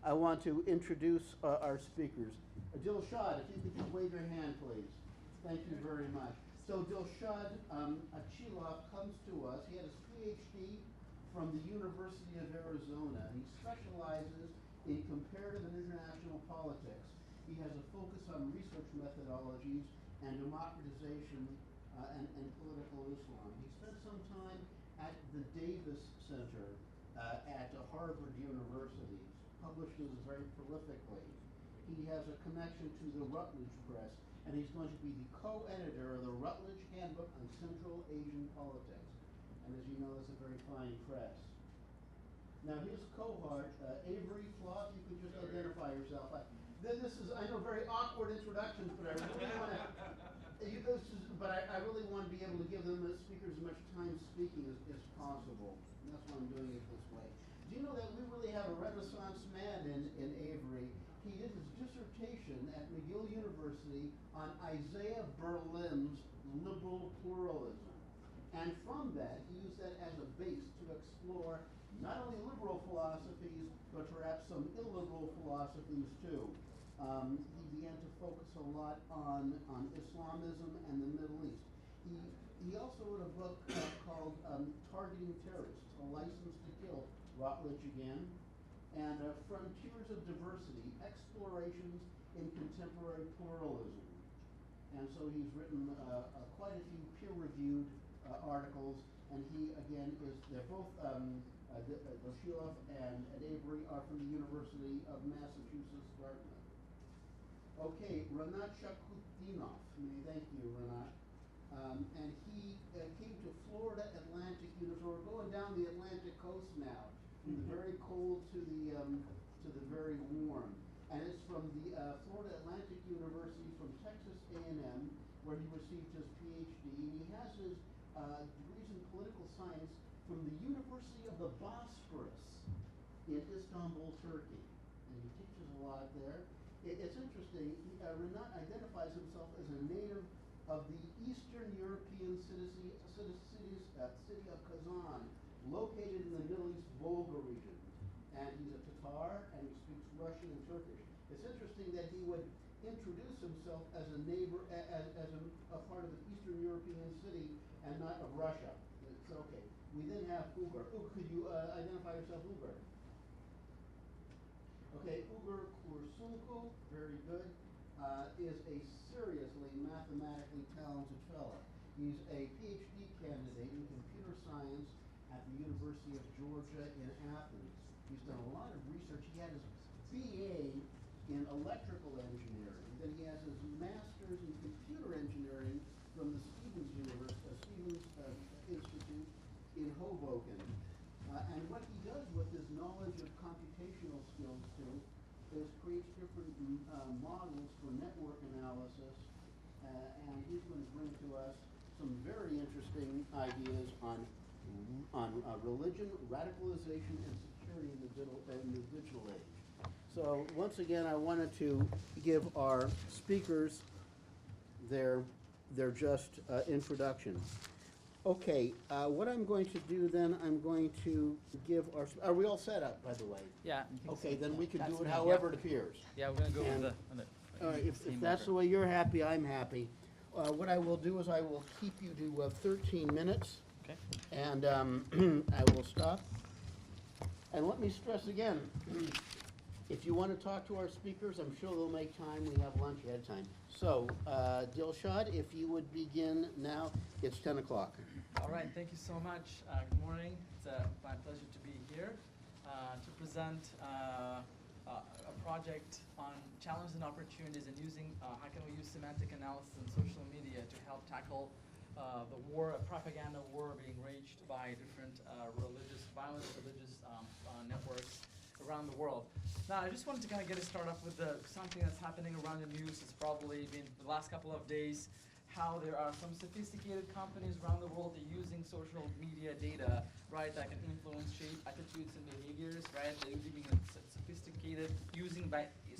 I want to introduce our speakers. Dilshod, if you could just wave your hand, please. Thank you very much. So Dilshod Achilov comes to us. He had his PhD from the University of Arizona. He specializes in comparative and international politics. He has a focus on research methodologies and democratization and political Islam. He spent some time at the Davis Center at Harvard University, publishes very prolifically. He has a connection to the Rutledge Press, and he's going to be the co-editor of the Rutledge Handbook on Central Asian Politics. And as you know, that's a very fine press. Now his cohort, Avery, Plaw, if you could just identify yourself. This is, I know, very awkward introductions, but I really want to, I really want to be able to give them, the speakers, as much time speaking as possible. And that's why I'm doing it this way. Do you know that we really have a Renaissance man in Avery? He did his dissertation at McGill University on Isaiah Berlin's liberal pluralism. And from that, he used that as a base to explore not only liberal philosophies, but perhaps some illiberal philosophies too. He began to focus a lot on Islamism and the Middle East. He also wrote a book called Targeting Terrorists, A License to Kill, Rutledge again, and Frontiers of Diversity, Explorations in Contemporary Pluralism. And so he's written quite a few peer-reviewed articles, and he, again, they're both, Achilov and Avery are from the University of Massachusetts, Dartmouth. Okay, Renat Shaykhutdinov, thank you, Renat. And he came to Florida Atlantic University. So we're going down the Atlantic coast now, from the very cold to the very warm. And it's from the Florida Atlantic University, from Texas A&M, where he received his PhD. And he has his degrees in political science from the University of the Bosphorus in Istanbul, Turkey. And he teaches a lot there. It's interesting, Renat identifies himself as a native of the Eastern European city of Kazan, located in the Middle East Volga region. And he's a Tatar, and he speaks Russian and Turkish. It's interesting that he would introduce himself as a neighbor, as a part of an Eastern European city, and not of Russia. It's okay. We then have Ugur. Could you identify yourself, Ugur? Okay, Ugur Kursuncu, very good, is a seriously mathematically talented fellow. He's a PhD candidate in computer science at the University of Georgia in Athens. He's done a lot of research. He had his BA in electrical engineering. Then he has his master's in computer engineering from the Stevens Institute in Hoboken. And what he does with his knowledge of computational skills too is creates different models for network analysis, and he's going to bring to us some very interesting ideas on religion, radicalization, and security in the digital age. So once again, I wanted to give our speakers their just introduction. Okay, what I'm going to do then, I'm going to give our, are we all set up, by the way? Yeah. Okay, then we can do it however it appears. Yeah, we're going to go with the all right, if that's the way you're happy, I'm happy. What I will do is I will keep you to 13 minutes. Okay. And I will stop. And let me stress again, if you want to talk to our speakers, I'm sure they'll make time. We have lunch ahead of time. So, Dilshod, if you would begin now, it's 10 o'clock. All right, thank you so much. Good morning. It's my pleasure to be here to present a project on challenges and opportunities and using how can we use semantic analysis and social media to help tackle the war, a propaganda war being waged by different violent religious networks around the world. Now, I just wanted to kind of get us started off with something that's happening around the news. It's probably been the last couple of days, how there are some sophisticated companies around the world that are using social media data, right, that can influence, shape attitudes and behaviors, right? They're using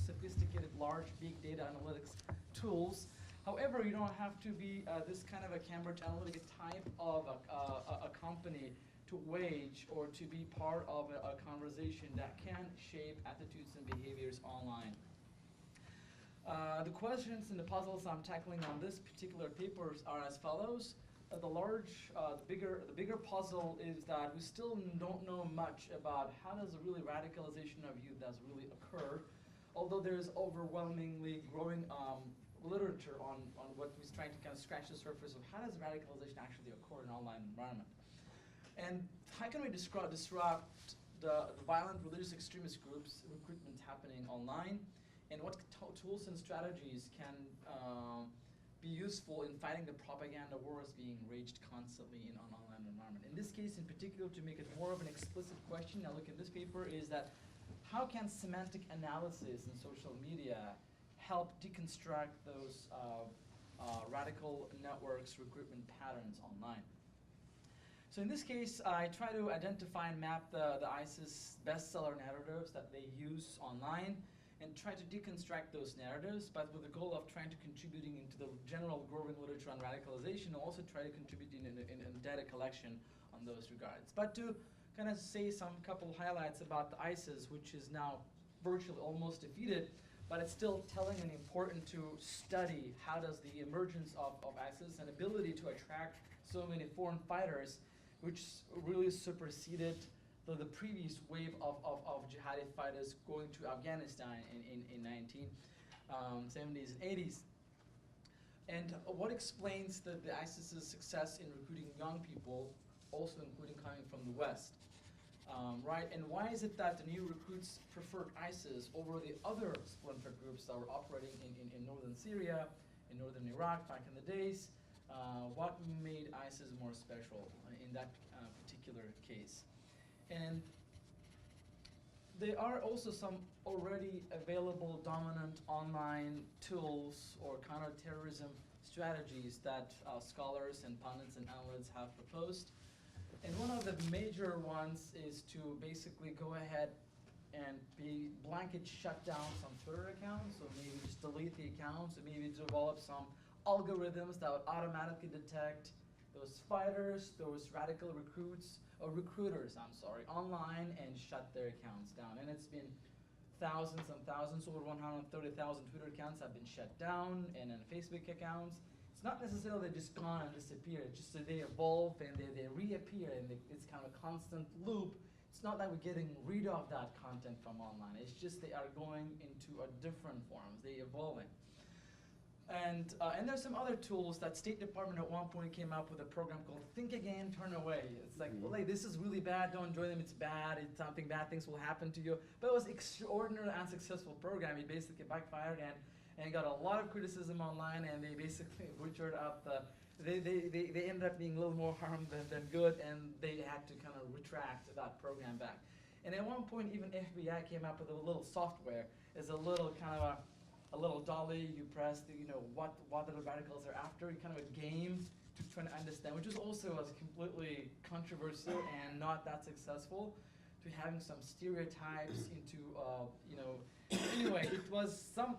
sophisticated large big data analytics tools. However, you don't have to be this kind of a Cambridge Analytica type of a company to wage or to be part of a conversation that can shape attitudes and behaviors online. The questions and the puzzles I'm tackling on this particular papers are as follows. The bigger puzzle is that we still don't know much about how does a really radicalization of youth does really occur, although there's overwhelmingly growing literature on what was trying to kind of scratch the surface of how does radicalization actually occur in an online environment. And how can we disrupt the violent religious extremist groups recruitment happening online, and what tools and strategies can be useful in fighting the propaganda wars being raged constantly in an online environment. In this case in particular, to make it more of an explicit question, I look at this paper, is that how can semantic analysis in social media help deconstruct those radical networks recruitment patterns online? So in this case, I try to identify and map the ISIS bestseller narratives that they use online and try to deconstruct those narratives, but with the goal of trying to contributing into the general growing literature on radicalization, and also try to contribute in data collection on those regards. But to kind of say some couple highlights about the ISIS, which is now virtually almost defeated, but it's still telling and important to study how does the emergence of ISIS and ability to attract so many foreign fighters, which really superseded the previous wave of jihadi fighters going to Afghanistan in 1970s and 80s. And what explains the ISIS's success in recruiting young people, also including coming from the West? Right, and why is it that the new recruits preferred ISIS over the other splinter groups that were operating in northern Syria, in northern Iraq back in the days? What made ISIS more special in that particular case? And there are also some already available dominant online tools or counterterrorism strategies that scholars and pundits and analysts have proposed. And one of the major ones is to basically go ahead and blanket shut down some Twitter accounts, or maybe just delete the accounts, or maybe develop some algorithms that would automatically detect those fighters, those radical recruiters, online, and shut their accounts down. And it's been thousands and thousands, over 130,000 Twitter accounts have been shut down, and then Facebook accounts. It's not necessarily just gone and disappeared, it's just that they evolve and they reappear, and it's kind of a constant loop. It's not that we're getting rid of that content from online, it's just they are going into a different forms, they're evolving. And there's some other tools that State Department at one point came up with a program called Think Again, Turn Away. It's like, well, hey, this is really bad, don't join them, it's bad, it's something, bad things will happen to you. But it was extraordinarily unsuccessful program. It basically backfired and got a lot of criticism online, and they basically butchered up they ended up being a little more harm than good, and they had to kind of retract that program back. And at one point, even FBI came up with a little software, as a little kind of a little dolly, you press what the radicals are after, kind of a game to try to understand, which was also completely controversial and not that successful, to having some stereotypes into, anyway, it was some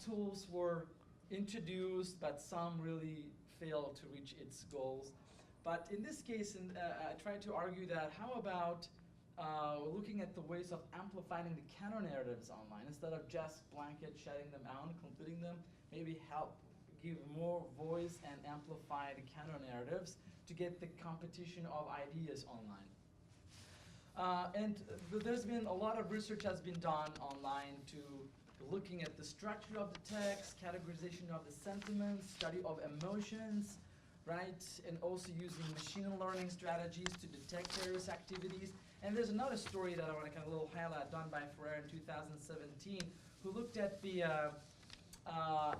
tools were introduced, but some really failed to reach its goals. But in this case, I tried to argue that how about looking at the ways of amplifying the counter-narratives online, instead of just blanket shutting them out and concluding them, maybe help give more voice and amplify the counter-narratives to get the competition of ideas online. And there's been a lot of research has been done online to looking at the structure of the text, categorization of the sentiments, study of emotions, right? And also using machine learning strategies to detect terrorist activities. And there's another story that I want to kind of a little highlight done by Ferrer in 2017, who looked at the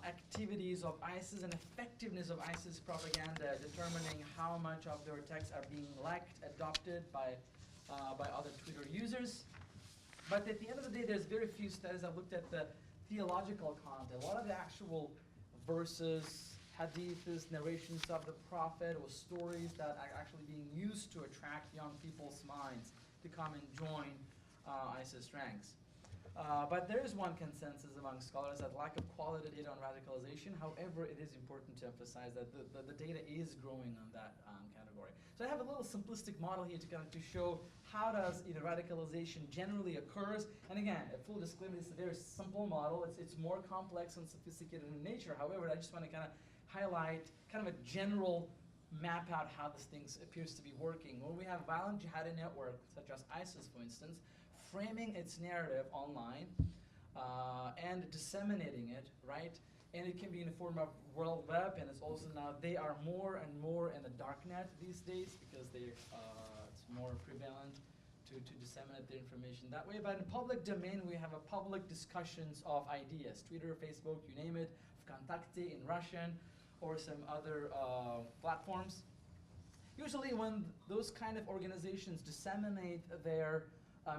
activities of ISIS and effectiveness of ISIS propaganda, determining how much of their texts are being liked, adopted by other Twitter users. But at the end of the day, there's very few studies that looked at the theological content. A lot of the actual verses, hadiths, narrations of the prophet, or stories that are actually being used to attract young people's minds to come and join ISIS ranks. But there is one consensus among scholars that lack of quality data on radicalization. However, it is important to emphasize that the data is growing on that category. So I have a little simplistic model here to kind of to show how does radicalization generally occurs. And again, a full disclaimer, it's a very simple model. It's more complex and sophisticated in nature. However, I just want to kind of highlight kind of a general map out how this thing appears to be working. When we have violent jihadi network, such as ISIS, for instance, framing its narrative online and disseminating it, right? And it can be in the form of World Web, and it's also now, they are more and more in the darknet these days because it's more prevalent to disseminate their information that way. But in public domain, we have a public discussions of ideas, Twitter, Facebook, you name it, Vkontakte in Russian, or some other platforms. Usually when those kind of organizations disseminate their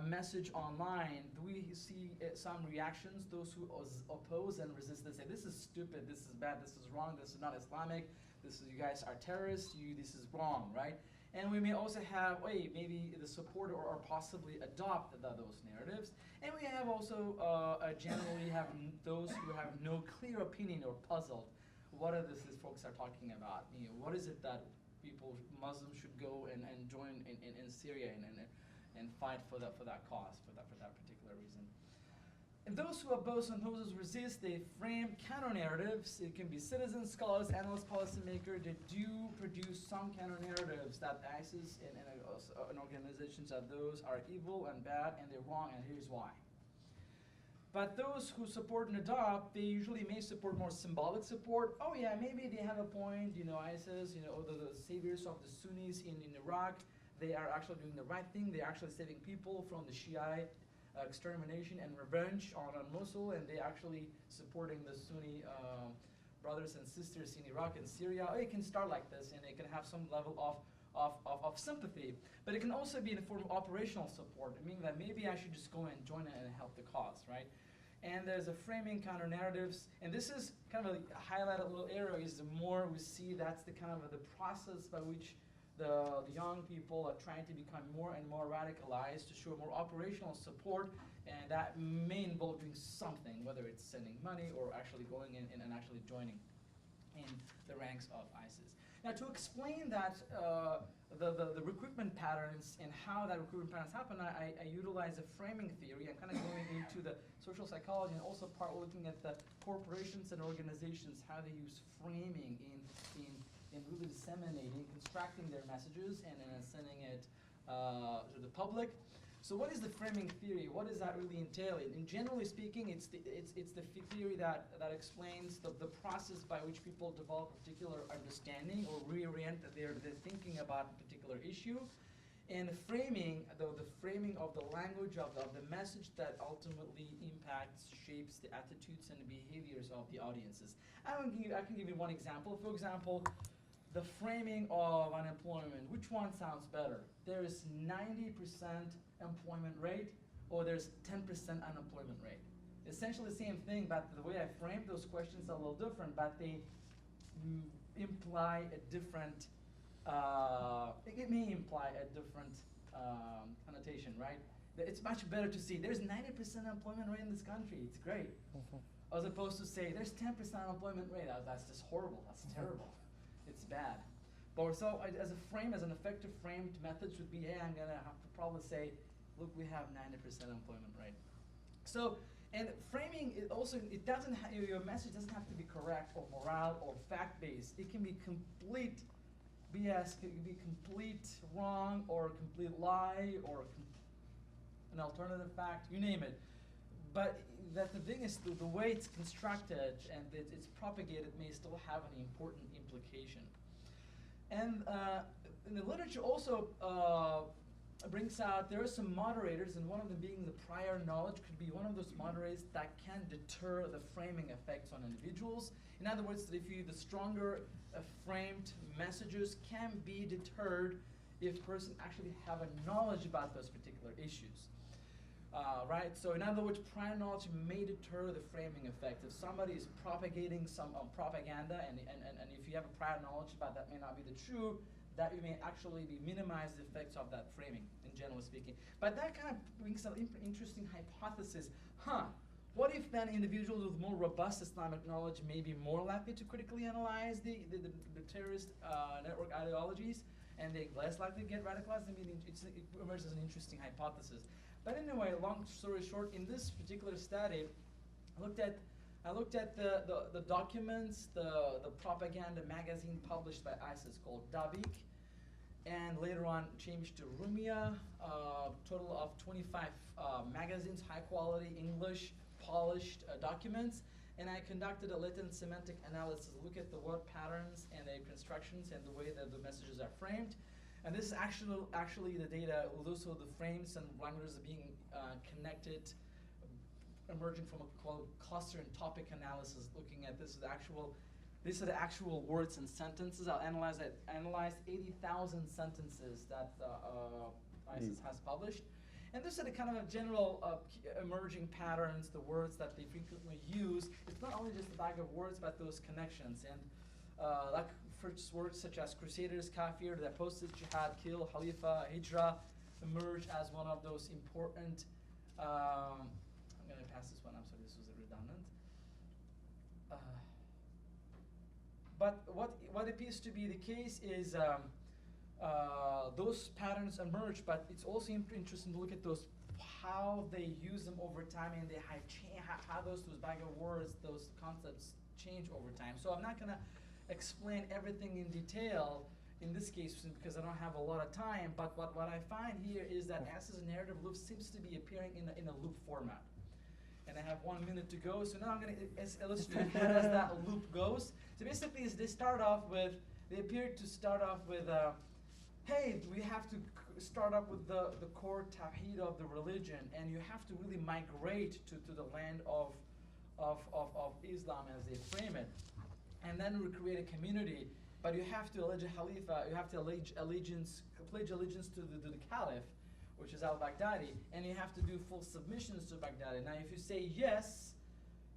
message online, we see some reactions. Those who oppose and resist, they say, this is stupid, this is bad, this is wrong, this is not Islamic, you guys are terrorists, this is wrong, right? And we may also have, maybe the support or possibly adopt those narratives. And we have also generally have those who have no clear opinion or puzzled. What are these folks are talking about? What is it that Muslims should go and join in Syria and fight for that cause, for that particular reason? And those who oppose and those who resist, they frame counter-narratives. It can be citizens, scholars, analysts, policymakers. They do produce some counter-narratives that ISIS and organizations of those are evil and bad and they're wrong, and here's why. But those who support and adopt, they usually may support more symbolic support. Oh yeah, maybe they have a point, ISIS, the saviors of the Sunnis in Iraq, they are actually doing the right thing. They're actually saving people from the Shiite extermination and revenge on Mosul, and they're actually supporting the Sunni brothers and sisters in Iraq and Syria. It can start like this, and it can have some level of sympathy. But it can also be in the form of operational support, meaning that maybe I should just go and join it and help the cause, right? And there's a framing counter-narratives, and this is kind of a highlighted little area. Is the more we see, that's the kind of the process by which the young people are trying to become more and more radicalized to show more operational support, and that may involve doing something, whether it's sending money or actually going in and actually joining in the ranks of ISIS. Now, to explain that, the recruitment patterns and how that recruitment patterns happen, I utilize a framing theory. I'm kind of going into the social psychology and also part looking at the corporations and organizations, how they use framing in really disseminating, constructing their messages, and then sending it to the public. So what is the framing theory? What does that really entail? And generally speaking, it's the theory that explains the process by which people develop a particular understanding or reorient their thinking about a particular issue. And the framing, the framing of the language of the message that ultimately impacts, shapes the attitudes and the behaviors of the audiences. I can give you one example. For example, the framing of unemployment. Which one sounds better? There's 90% employment rate, or there's 10% unemployment rate. Essentially the same thing, but the way I frame those questions are a little different, but they imply a different, it may imply a different connotation, right? It's much better to see there's 90% unemployment rate in this country, it's great. As opposed to say there's 10% unemployment rate, that's just horrible, that's terrible, it's bad. But so as an effective framed method should be, hey, I'm gonna have to probably say, look, we have 90% employment rate. So, and framing, your message doesn't have to be correct or moral or fact-based. It can be complete BS, it can be complete wrong or complete lie or an alternative fact, you name it. But that the thing is, the way it's constructed and it's propagated may still have an important implication. And the literature also brings out, there are some moderators, and one of them being the prior knowledge could be one of those moderators that can deter the framing effects on individuals. In other words, the stronger framed messages can be deterred if a person actually have a knowledge about those particular issues. Right? So in other words, prior knowledge may deter the framing effect. If somebody is propagating some propaganda, and if you have a prior knowledge about that may not be the true, that you may actually minimize the effects of that framing, in general speaking. But that kind of brings an interesting hypothesis. What if then individuals with more robust Islamic knowledge may be more likely to critically analyze the terrorist network ideologies, and they're less likely to get radicalized? I mean, it emerges as an interesting hypothesis. But anyway, long story short, in this particular study, I looked at the documents, the propaganda magazine published by ISIS called Davik, and later on changed to Rumia, total of 25 magazines, high quality English, polished documents, and I conducted a latent semantic analysis, look at the word patterns and the constructions and the way that the messages are framed. And this is actually the data, also the frames and languages are being connected, emerging from a cluster and topic analysis, looking at these are the actual words and sentences. I'll analyze 80,000 sentences that ISIS has published. And these are the kind of general emerging patterns, the words that they frequently use. It's not only just a bag of words, but those connections. And like first words such as crusaders, kafir, that posted, jihad, kill, Haifa, hijrah, emerge as one of those important. I'm going to pass this one. I'm sorry, this was redundant. But what appears to be the case is those patterns emerge, but it's also interesting to look at those, how they use them over time, and they how those bag of words, those concepts change over time. So I'm not going to explain everything in detail in this case because I don't have a lot of time, but what I find here is that ISIS narrative loop seems to be appearing in a loop format. And I have 1 minute to go, so now I'm going to illustrate what as that loop goes. So basically, they appear to start off with, hey, we have to start off with the core tawheed of the religion, and you have to really migrate to the land of Islam as they frame it. And then we create a community, but you have to allege a Khalifa, you have to pledge allegiance to the Caliph, which is al-Baghdadi, and you have to do full submissions to Baghdadi. Now, if you say yes,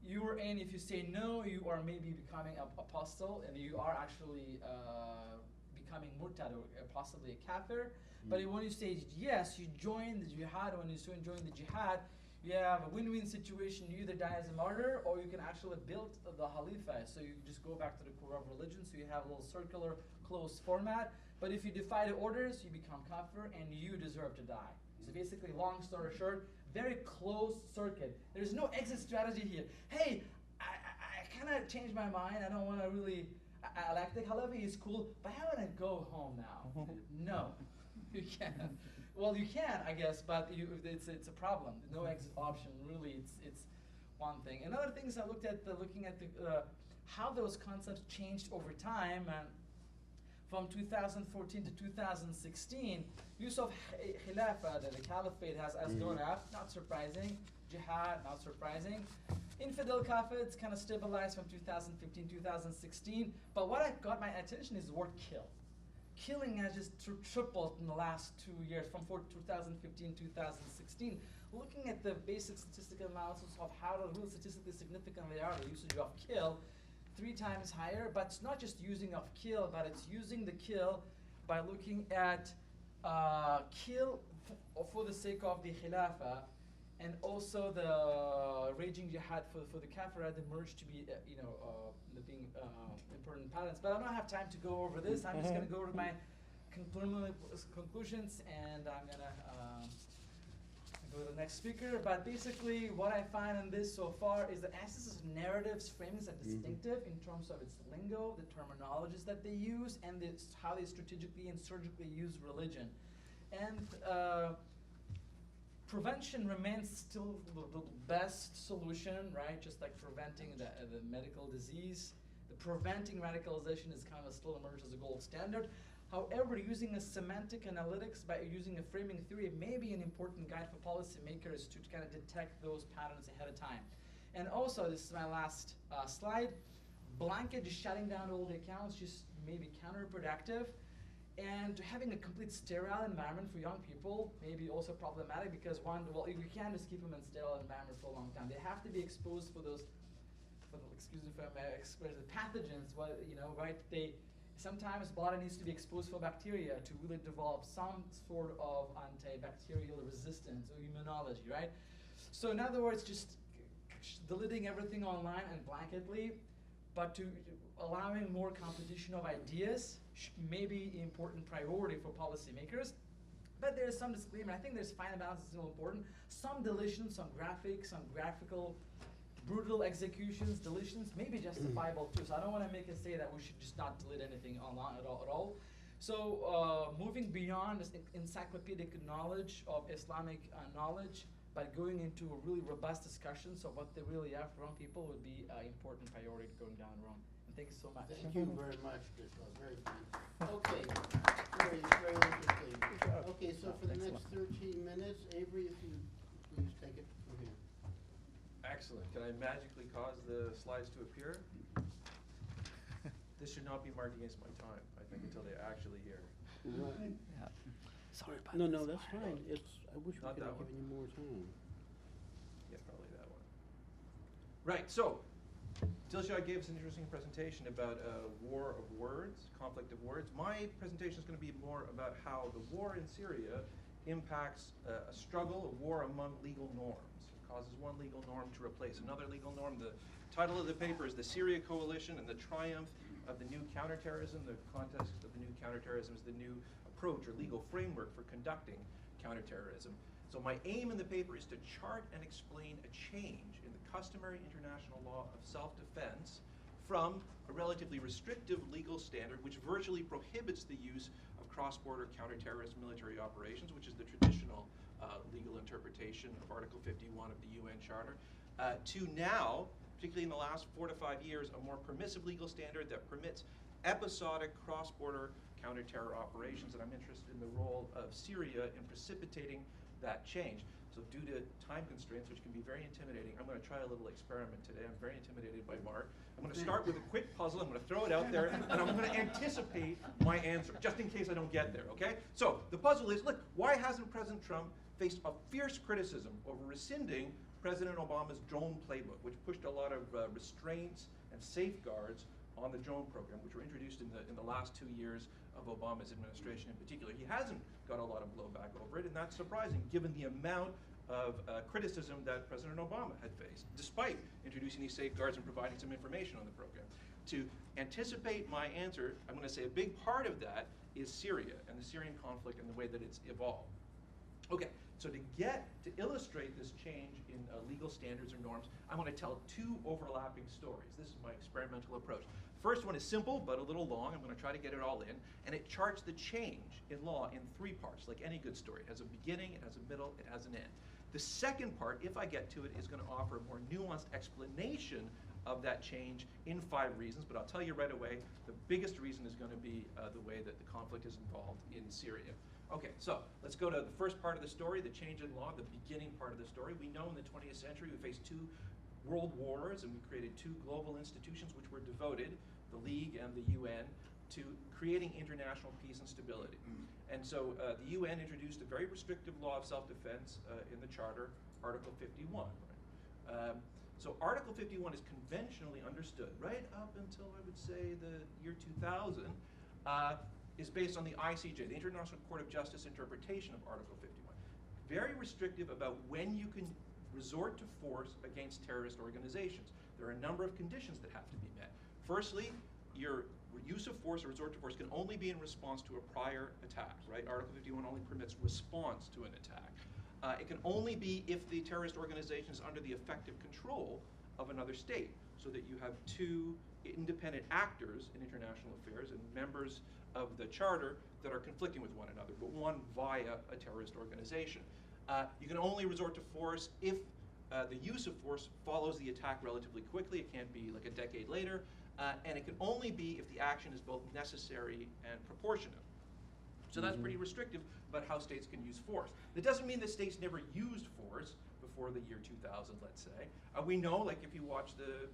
you are in. If you say no, you are maybe becoming an apostle, and you are actually becoming murtad or possibly a kafir. But when you say yes, you join the jihad. When you join the jihad, you have a win-win situation. You either die as a martyr, or you can actually build the Khalifa. So you just go back to the core of religion. So you have a little circular, closed format. But if you defy the orders, you become kafir, and you deserve to die. So basically, long story short, very closed circuit. There's no exit strategy here. Hey, I kind of changed my mind. I don't want to really. I like the Khalifa. He's cool, but I want to go home now. No, you can't. Well, you can, I guess, but it's a problem. No exit option. Really, it's one thing. And other things I looked at, looking at how those concepts changed over time, and from 2014 to 2016, use of Khilafah, the caliphate, has gone up. Not surprising. Jihad, not surprising. Infidel Caliphate kind of stabilized from 2015, 2016. But what got my attention is the word kill. Killing has just tripled in the last 2 years, from 2015, 2016. Looking at the basic statistical analysis of how the real statistically significantly are the usage of kill, 3 times higher. But it's not just using of kill, but it's using the kill by looking at kill for the sake of the Khilafah, and also the raging jihad for the kafir had emerged to be, being important patterns. But I don't have time to go over this. I'm just going to go over my preliminary conclusions, and I'm going to go to the next speaker. But basically, what I find in this so far is that ISIS's narratives framings are distinctive in terms of its lingo, the terminologies that they use, and how they strategically and surgically use religion. And prevention remains still the best solution, right? Just like preventing the medical disease. The preventing radicalization is kind of still emerged as a gold standard. However, using a semantic analytics by using a framing theory may be an important guide for policymakers to kind of detect those patterns ahead of time. And also, this is my last slide, blanket just shutting down all the accounts just may be counterproductive. And having a complete sterile environment for young people may be also problematic because you can't just keep them in sterile environment for a long time. They have to be exposed for those, excuse me for my expression, pathogens. Right? sometimes body needs to be exposed for bacteria to really develop some sort of antibacterial resistance or immunology, right? So in other words, just deleting everything online and blanketly, but to allowing more competition of ideas may be an important priority for policymakers. But there's some disclaimer. I think there's fine balance is still important. Some deletions, some graphics, some graphical, brutal executions, deletions may be justifiable too. So I don't want to make it say that we should just not delete anything online at all. So moving beyond this encyclopedic knowledge of Islamic knowledge, but going into a really robust discussion of what they really are for young people would be an important priority going down the road. And thank you so much. Thank you very much, Dilshod. Very good. Okay, very, very interesting. Okay, so for the next 13 minutes, Avery, if you please take it from here. Excellent. Can I magically cause the slides to appear? This should not be marked against my time, I think, until they're actually here. Right. Yeah. Sorry about No, that's fine. I wish we Not could that have one. given you more time. Yeah, probably that one. Right, so Dilshod gave us an interesting presentation about war of words, conflict of words. My presentation is going to be more about how the war in Syria impacts a struggle, a war among legal norms. It causes one legal norm to replace another legal norm. The title of the paper is The Syria Coalition and the Triumph of the New Counterterrorism. The context of the new counterterrorism is the new approach or legal framework for conducting counterterrorism. So my aim in the paper is to chart and explain a change in the customary international law of self-defense from a relatively restrictive legal standard which virtually prohibits the use of cross-border counterterrorist military operations, which is the traditional legal interpretation of Article 51 of the UN Charter, to now, particularly in the last 4 to 5 years, a more permissive legal standard that permits episodic cross-border counter-terror operations. And I'm interested in the role of Syria in precipitating that change. So due to time constraints, which can be very intimidating, I'm going to try a little experiment today. I'm very intimidated by Mark. I'm going to start with a quick puzzle. I'm going to throw it out there, and I'm going to anticipate my answer, just in case I don't get there, okay? So the puzzle is, look, why hasn't President Trump faced a fierce criticism over rescinding President Obama's drone playbook, which pushed a lot of restraints and safeguards on the drone program, which were introduced in the last 2 years of Obama's administration in particular. He hasn't got a lot of blowback over it, and that's surprising given the amount of criticism that President Obama had faced, despite introducing these safeguards and providing some information on the program. To anticipate my answer, I'm going to say a big part of that is Syria and the Syrian conflict and the way that it's evolved. Okay, so to illustrate this change in legal standards or norms, I'm going to tell 2 overlapping stories. This is my experimental approach. First one is simple, but a little long. I'm going to try to get it all in. And it charts the change in law in 3 parts, like any good story. It has a beginning, it has a middle, it has an end. The second part, if I get to it, is going to offer a more nuanced explanation of that change in 5 reasons. But I'll tell you right away, the biggest reason is going to be the way that the conflict is involved in Syria. Okay, so let's go to the first part of the story, the change in law, the beginning part of the story. We know in the 20th century we faced 2 world wars, and we created 2 global institutions which were devoted, the League and the UN, to creating international peace and stability. And so the UN introduced a very restrictive law of self-defense in the Charter, Article 51. So Article 51 is conventionally understood, right up until I would say the year 2000, is based on the ICJ, the International Court of Justice interpretation of Article 51. Very restrictive about when you can resort to force against terrorist organizations. There are a number of conditions that have to be met. Firstly, your use of force or resort to force can only be in response to a prior attack, right? Article 51 only permits response to an attack. It can only be if the terrorist organization is under the effective control of another state, so that you have 2 independent actors in international affairs and members of the Charter that are conflicting with one another, but one via a terrorist organization. You can only resort to force if the use of force follows the attack relatively quickly. It can't be like a decade later. And it can only be if the action is both necessary and proportionate. So that's pretty restrictive about how states can use force. That doesn't mean that states never used force before the year 2000, let's say. We know, like if you watch the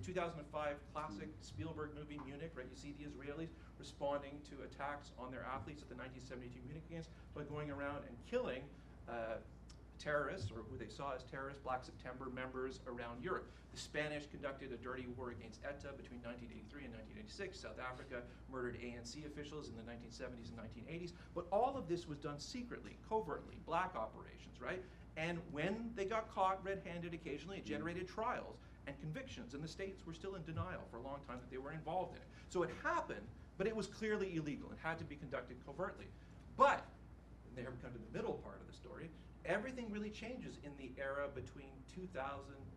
2005 classic Spielberg movie Munich, right? You see the Israelis responding to attacks on their athletes at the 1972 Munich Games by going around and killing terrorists, or who they saw as terrorists, Black September members around Europe. The Spanish conducted a dirty war against ETA between 1983 and 1986. South Africa murdered ANC officials in the 1970s and 1980s. But all of this was done secretly, covertly, black operations, right? And when they got caught red-handed occasionally, it generated trials and convictions, and the states were still in denial for a long time that they were involved in it. So it happened, but it was clearly illegal and had to be conducted covertly. But, and there we come to the middle part of the story, everything really changes in the era between 2000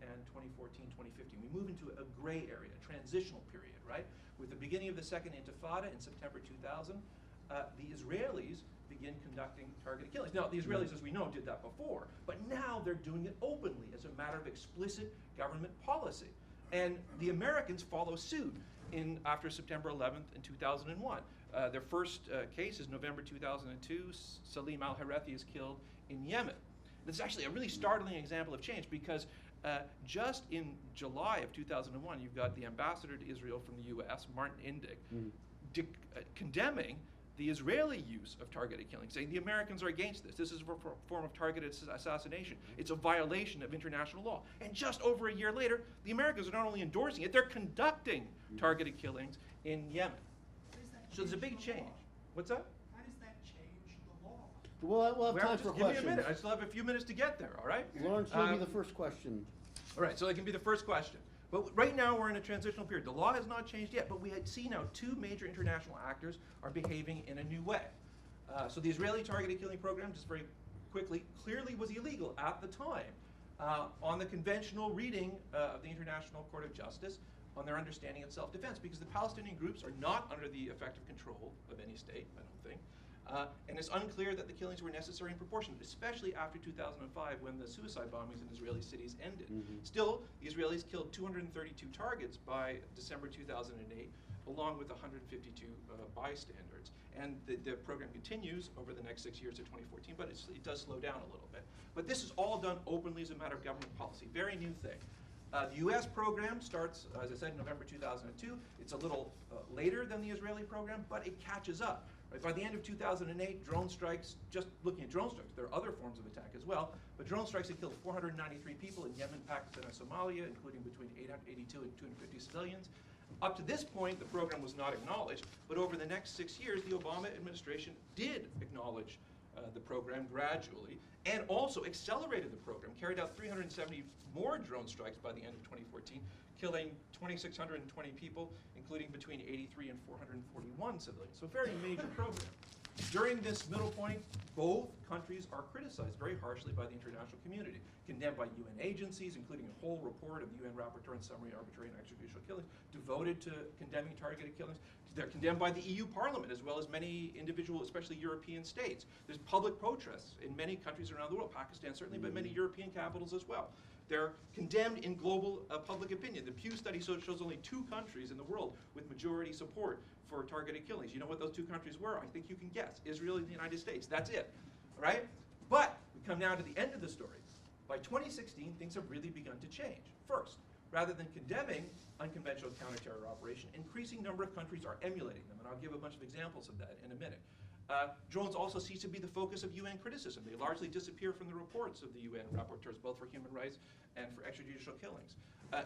and 2014, 2015. We move into a gray area, a transitional period, right? With the beginning of the Second Intifada in September 2000, the Israelis begin conducting targeted killings. Now, the Israelis, as we know, did that before, but now they're doing it openly as a matter of explicit government policy. And the Americans follow suit after September 11th in 2001. Their first case is November 2002. Salim al-Hourethi is killed in Yemen. This is actually a really startling example of change because just in July of 2001, you've got the ambassador to Israel from the US, Martin Indyk, condemning the Israeli use of targeted killing, saying the Americans are against this. This is a form of targeted assassination. It's a violation of international law. And just over a year later, the Americans are not only endorsing it, they're conducting targeted killings in Yemen. So there's a big change. What's that? How does that change the law? We'll have time for Give me questions. a minute. I still have a few minutes to get there, all right? Lawrence, you'll be the first question. All right, so that can be the first question. But right now we're in a transitional period. The law has not changed yet, but we see now two major international actors are behaving in a new way. So the Israeli targeted killing program, just very quickly, clearly was illegal at the time on the conventional reading of the International Court of Justice on their understanding of self-defense, because the Palestinian groups are not under the effective control of any state, I don't think. And it's unclear that the killings were necessary and proportionate, especially after 2005 when the suicide bombings in Israeli cities ended. Still, the Israelis killed 232 targets by December 2008, along with 152 bystanders. And the program continues over the next 6 years to 2014, but it does slow down a little bit. But this is all done openly as a matter of government policy. Very new thing. The US program starts, as I said, in November 2002. It's a little later than the Israeli program, but it catches up. Right? By the end of 2008, drone strikes, just looking at drone strikes, there are other forms of attack as well, but drone strikes had killed 493 people in Yemen, Pakistan, and Somalia, including between 882 and 250 civilians. Up to this point, the program was not acknowledged, but over the next 6 years, the Obama administration did acknowledge the program gradually, and also accelerated the program, carried out 370 more drone strikes by the end of 2014, killing 2,620 people, including between 83 and 441 civilians. So very major program. During this middle point, both countries are criticized very harshly by the international community, condemned by UN agencies, including a whole report of the UN Rapporteur on Summary, Arbitrary, and Extrajudicial Killings, devoted to condemning targeted killings. They're condemned by the EU Parliament, as well as many individual, especially European states. There's public protests in many countries around the world, Pakistan certainly, but many European capitals as well. They're condemned in global public opinion. The Pew study shows only 2 countries in the world with majority support for targeted killings. You know what those 2 countries were? I think you can guess. Israel and the United States. That's it, right? But we come now to the end of the story. By 2016, things have really begun to change. First, rather than condemning unconventional counter-terror operation, increasing number of countries are emulating them, and I'll give a bunch of examples of that in a minute. Drones also cease to be the focus of UN criticism. They largely disappear from the reports of the UN rapporteurs, both for human rights and for extrajudicial killings.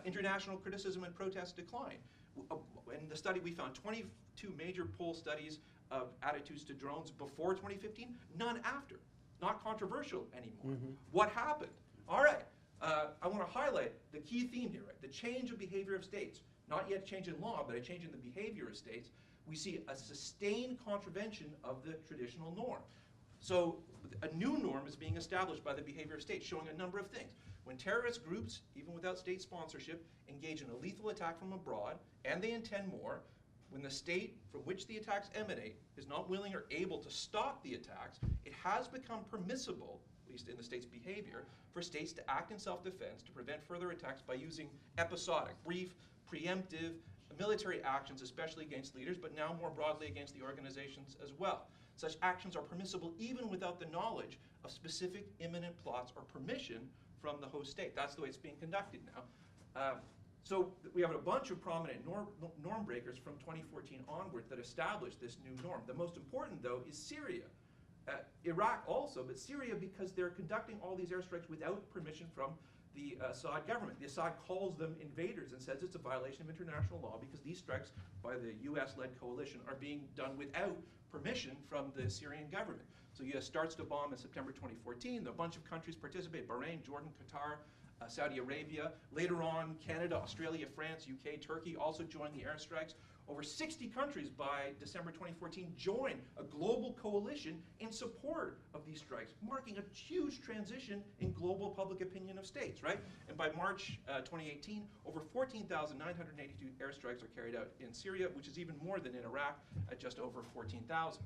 International criticism and protests decline. In the study, we found 22 major poll studies of attitudes to drones before 2015, none after. Not controversial anymore. What happened? All right, I want to highlight the key theme here, right? The change of behavior of states. Not yet a change in law, but a change in the behavior of states. We see a sustained contravention of the traditional norm. So a new norm is being established by the behavior of states, showing a number of things. When terrorist groups, even without state sponsorship, engage in a lethal attack from abroad, and they intend more, when the state from which the attacks emanate is not willing or able to stop the attacks, it has become permissible, at least in the state's behavior, for states to act in self-defense to prevent further attacks by using episodic, brief, preemptive, military actions, especially against leaders, but now more broadly against the organizations as well. Such actions are permissible even without the knowledge of specific imminent plots or permission from the host state. That's the way it's being conducted now. So we have a bunch of prominent norm breakers from 2014 onward that established this new norm. The most important, though, is Syria. Iraq also, but Syria because they're conducting all these airstrikes without permission from the Assad government. The Assad calls them invaders and says it's a violation of international law because these strikes by the US-led coalition are being done without permission from the Syrian government. So US starts to bomb in September 2014. A bunch of countries participate: Bahrain, Jordan, Qatar, Saudi Arabia. Later on, Canada, Australia, France, UK, Turkey also join the airstrikes. Over 60 countries by December 2014 join a global coalition in support of these strikes, marking a huge transition in global public opinion of states, right? And by March 2018, over 14,982 airstrikes are carried out in Syria, which is even more than in Iraq at just over 14,000.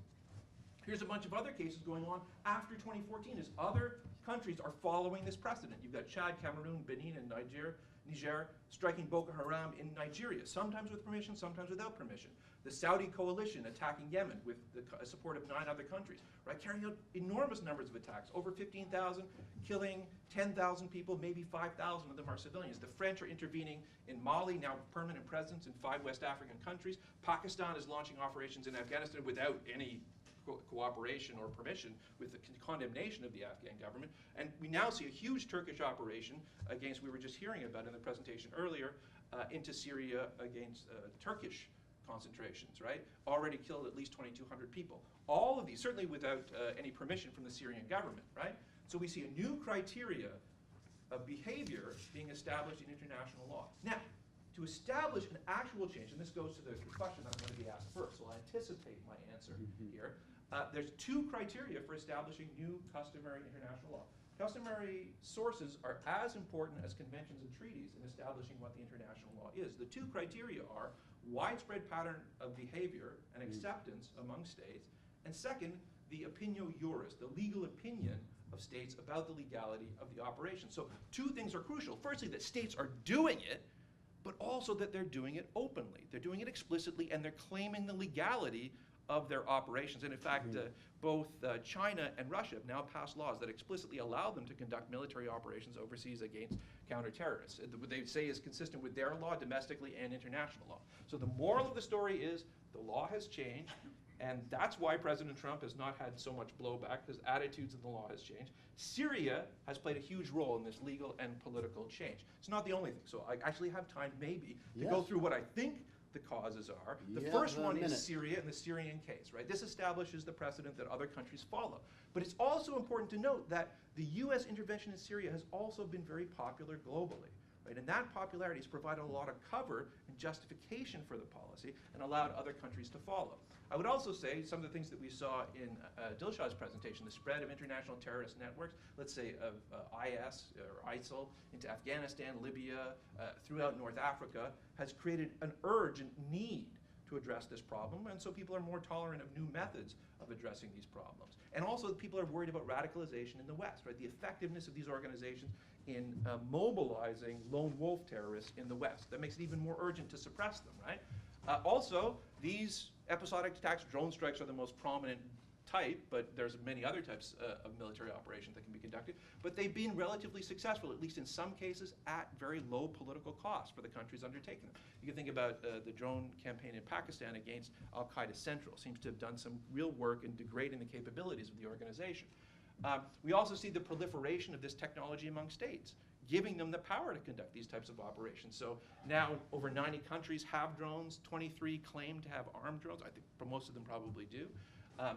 Here's a bunch of other cases going on after 2014 as other countries are following this precedent. You've got Chad, Cameroon, Benin, and Niger striking Boko Haram in Nigeria, sometimes with permission, sometimes without permission. The Saudi coalition attacking Yemen with the support of 9 other countries, right? Carrying out enormous numbers of attacks, over 15,000, killing 10,000 people, maybe 5,000 of them are civilians. The French are intervening in Mali, now permanent presence in 5 West African countries. Pakistan is launching operations in Afghanistan without any cooperation or permission, with the condemnation of the Afghan government. And we now see a huge Turkish operation against, we were just hearing about in the presentation earlier, into Syria against Turkish concentrations, right? Already killed at least 2,200 people. All of these, certainly without any permission from the Syrian government, right? So we see a new criteria of behavior being established in international law. Now, to establish an actual change, and this goes to the question I'm going to be asked first, so I anticipate my answer here. There's 2 criteria for establishing new customary international law. Customary sources are as important as conventions and treaties in establishing what the international law is. The 2 criteria are widespread pattern of behavior and acceptance among states, and second, the opinio juris, the legal opinion of states about the legality of the operation. So 2 things are crucial. Firstly, that states are doing it, but also that they're doing it openly. They're doing it explicitly, and they're claiming the legality of their operations. And in fact, both China and Russia have now passed laws that explicitly allow them to conduct military operations overseas against counter-terrorists. What they say is consistent with their law domestically and international law. So the moral of the story is the law has changed, and that's why President Trump has not had so much blowback, because attitudes in the law has changed. Syria has played a huge role in this legal and political change. It's not the only thing. So I actually have time maybe to go through what I think the causes are. The first one is Syria and the Syrian case, right? This establishes the precedent that other countries follow. But it's also important to note that the US intervention in Syria has also been very popular globally, right? And that popularity has provided a lot of cover and justification for the policy and allowed other countries to follow. I would also say some of the things that we saw in Dilshod's presentation, the spread of international terrorist networks, let's say of IS or ISIL into Afghanistan, Libya, throughout North Africa, has created an urgent need to address this problem, and so people are more tolerant of new methods of addressing these problems. And also people are worried about radicalization in the West, right? The effectiveness of these organizations in mobilizing lone wolf terrorists in the West. That makes it even more urgent to suppress them, right? Also, these episodic attacks, drone strikes are the most prominent type, but there's many other types of military operations that can be conducted. But they've been relatively successful, at least in some cases, at very low political cost for the countries undertaking them. You can think about the drone campaign in Pakistan against Al-Qaeda Central. Seems to have done some real work in degrading the capabilities of the organization. We also see the proliferation of this technology among states, giving them the power to conduct these types of operations. So now over 90 countries have drones, 23 claim to have armed drones. I think most of them probably do.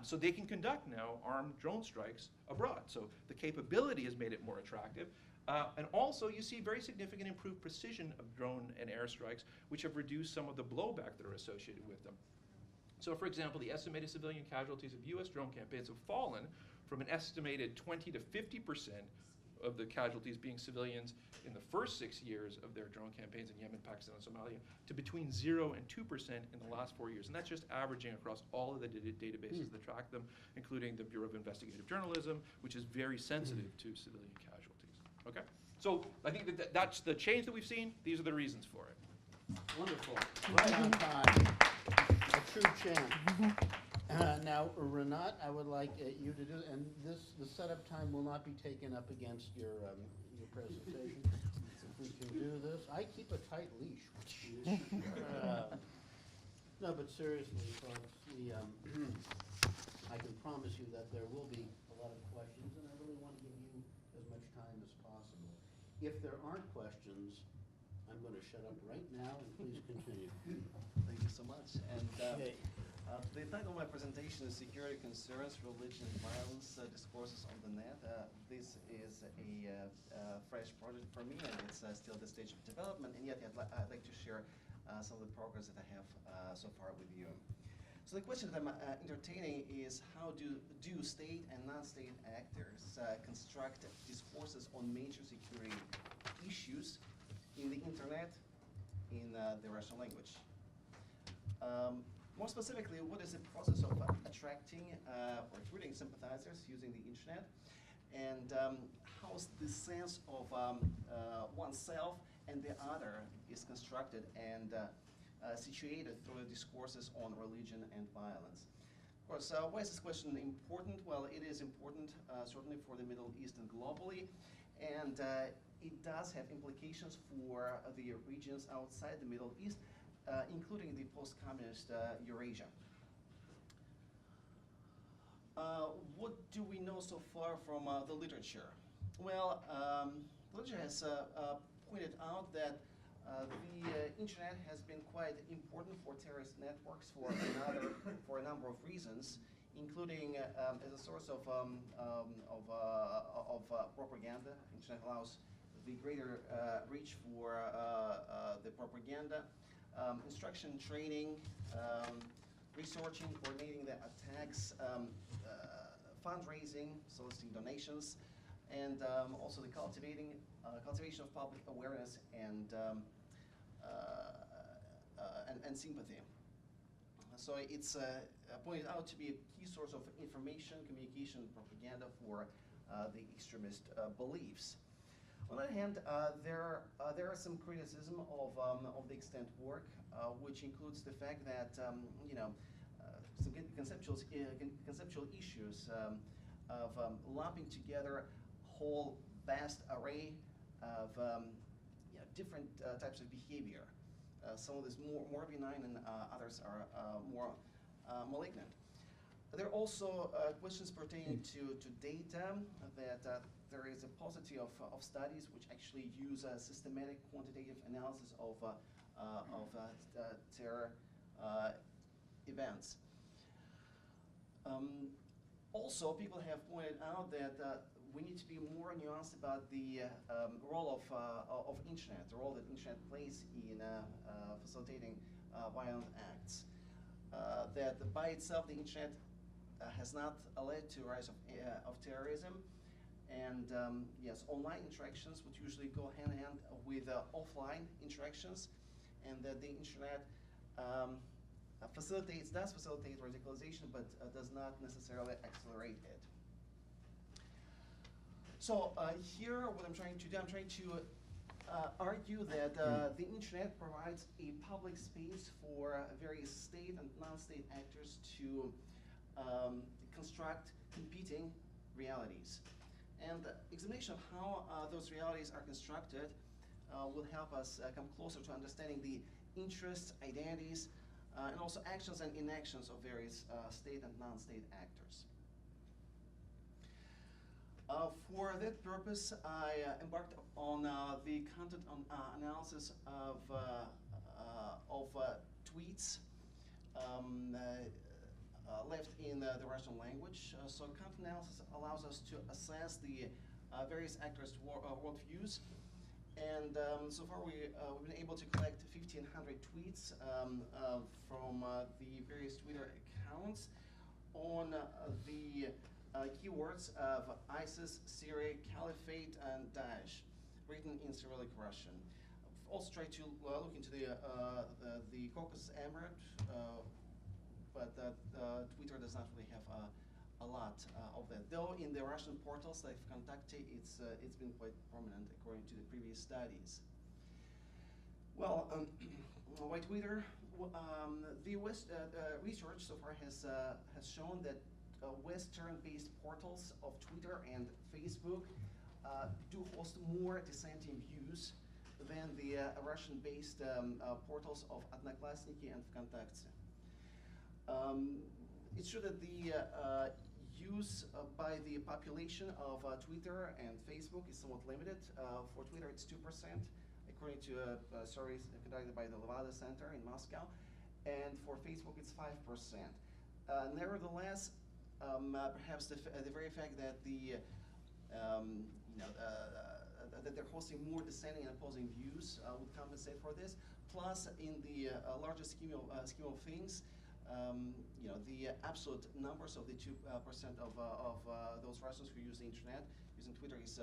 So they can conduct now armed drone strikes abroad. So the capability has made it more attractive. And also you see very significant improved precision of drone and airstrikes, which have reduced some of the blowback that are associated with them. So for example, the estimated civilian casualties of US drone campaigns have fallen from an estimated 20 to 50% of the casualties being civilians in the first 6 years of their drone campaigns in Yemen, Pakistan, and Somalia, to between 0 and 2% in the last 4 years. And that's just averaging across all of the databases that track them, including the Bureau of Investigative Journalism, which is very sensitive to civilian casualties. Okay? So I think that's the change that we've seen. These are the reasons for it. Wonderful. Right on time. A true champ. Now, Renat, I would like you to do, and the setup time will not be taken up against your presentation. If we can do this, I keep a tight leash. No, but seriously, folks, I I can promise you that there will be a lot of questions, and I really want to give you as much time as possible. If there aren't questions, I'm going to shut up right now, and please continue. Thank you so much. And Okay. the title of my presentation is Security Concerns, Religion, Violence, Discourses on the Net. This is a fresh project for me, and it's still at the stage of development, and yet I'd like to share some of the progress that I have so far with you. So the question that I'm entertaining is, how do state and non-state actors construct discourses on major security issues in the internet, in the Russian language? More specifically, what is the process of attracting or recruiting sympathizers using the internet? And how's the sense of oneself and the other is constructed and situated through the discourses on religion and violence? Of course, why is this question important? Well, it is important certainly for the Middle East and globally, and it does have implications for the regions outside the Middle East, including the post-communist Eurasia. What do we know so far from the literature? Well, the literature has pointed out that the internet has been quite important for terrorist networks for a number of reasons, including as a source of propaganda. Internet allows the greater reach for the propaganda, instruction, training, researching, coordinating the attacks, fundraising, soliciting donations, and also the cultivation of public awareness and sympathy. So it's pointed out to be a key source of information, communication, propaganda for the extremist beliefs. On the other hand, there are some criticism of the extent work, which includes the fact that some conceptual issues of lumping together a whole vast array of different types of behavior. Some of this more benign, and others are more malignant. There are also questions pertaining to data, that there is a paucity of studies which actually use systematic quantitative analysis of terror events. Also, people have pointed out that we need to be more nuanced about the role of internet, the role that internet plays in facilitating violent acts. That by itself, the internet has not led to a rise of terrorism, and yes, online interactions would usually go hand in hand with offline interactions, and that the internet does facilitate radicalization, but does not necessarily accelerate it. So here, what I'm trying to do, I'm trying to argue that the internet provides a public space for various state and non-state actors to construct competing realities. And the examination of how those realities are constructed will help us come closer to understanding the interests, identities, and also actions and inactions of various state and non-state actors. For that purpose, I embarked on the content analysis of tweets left in the Russian language. So content analysis allows us to assess the various actors' worldviews. And so far we've been able to collect 1,500 tweets from the various Twitter accounts on the keywords of ISIS, Syria, Caliphate, and Daesh, written in Cyrillic Russian. I've also tried to look into the Caucasus Emirate, but Twitter does not really have a lot of that. Though in the Russian portals like Vkontakte, it's been quite prominent according to the previous studies. Well, why Twitter? The West research so far has shown that Western-based portals of Twitter and Facebook do host more dissenting views than the Russian-based portals of Odnoklassniki and Vkontakte. It's true that the use by the population of Twitter and Facebook is somewhat limited. For Twitter, it's 2%, according to surveys conducted by the Levada Center in Moscow. And for Facebook, it's 5%. Nevertheless, perhaps the very fact that that they're hosting more dissenting and opposing views would compensate for this. Plus, in the larger scheme of things, the absolute numbers of the 2% of those Russians who use the internet using Twitter is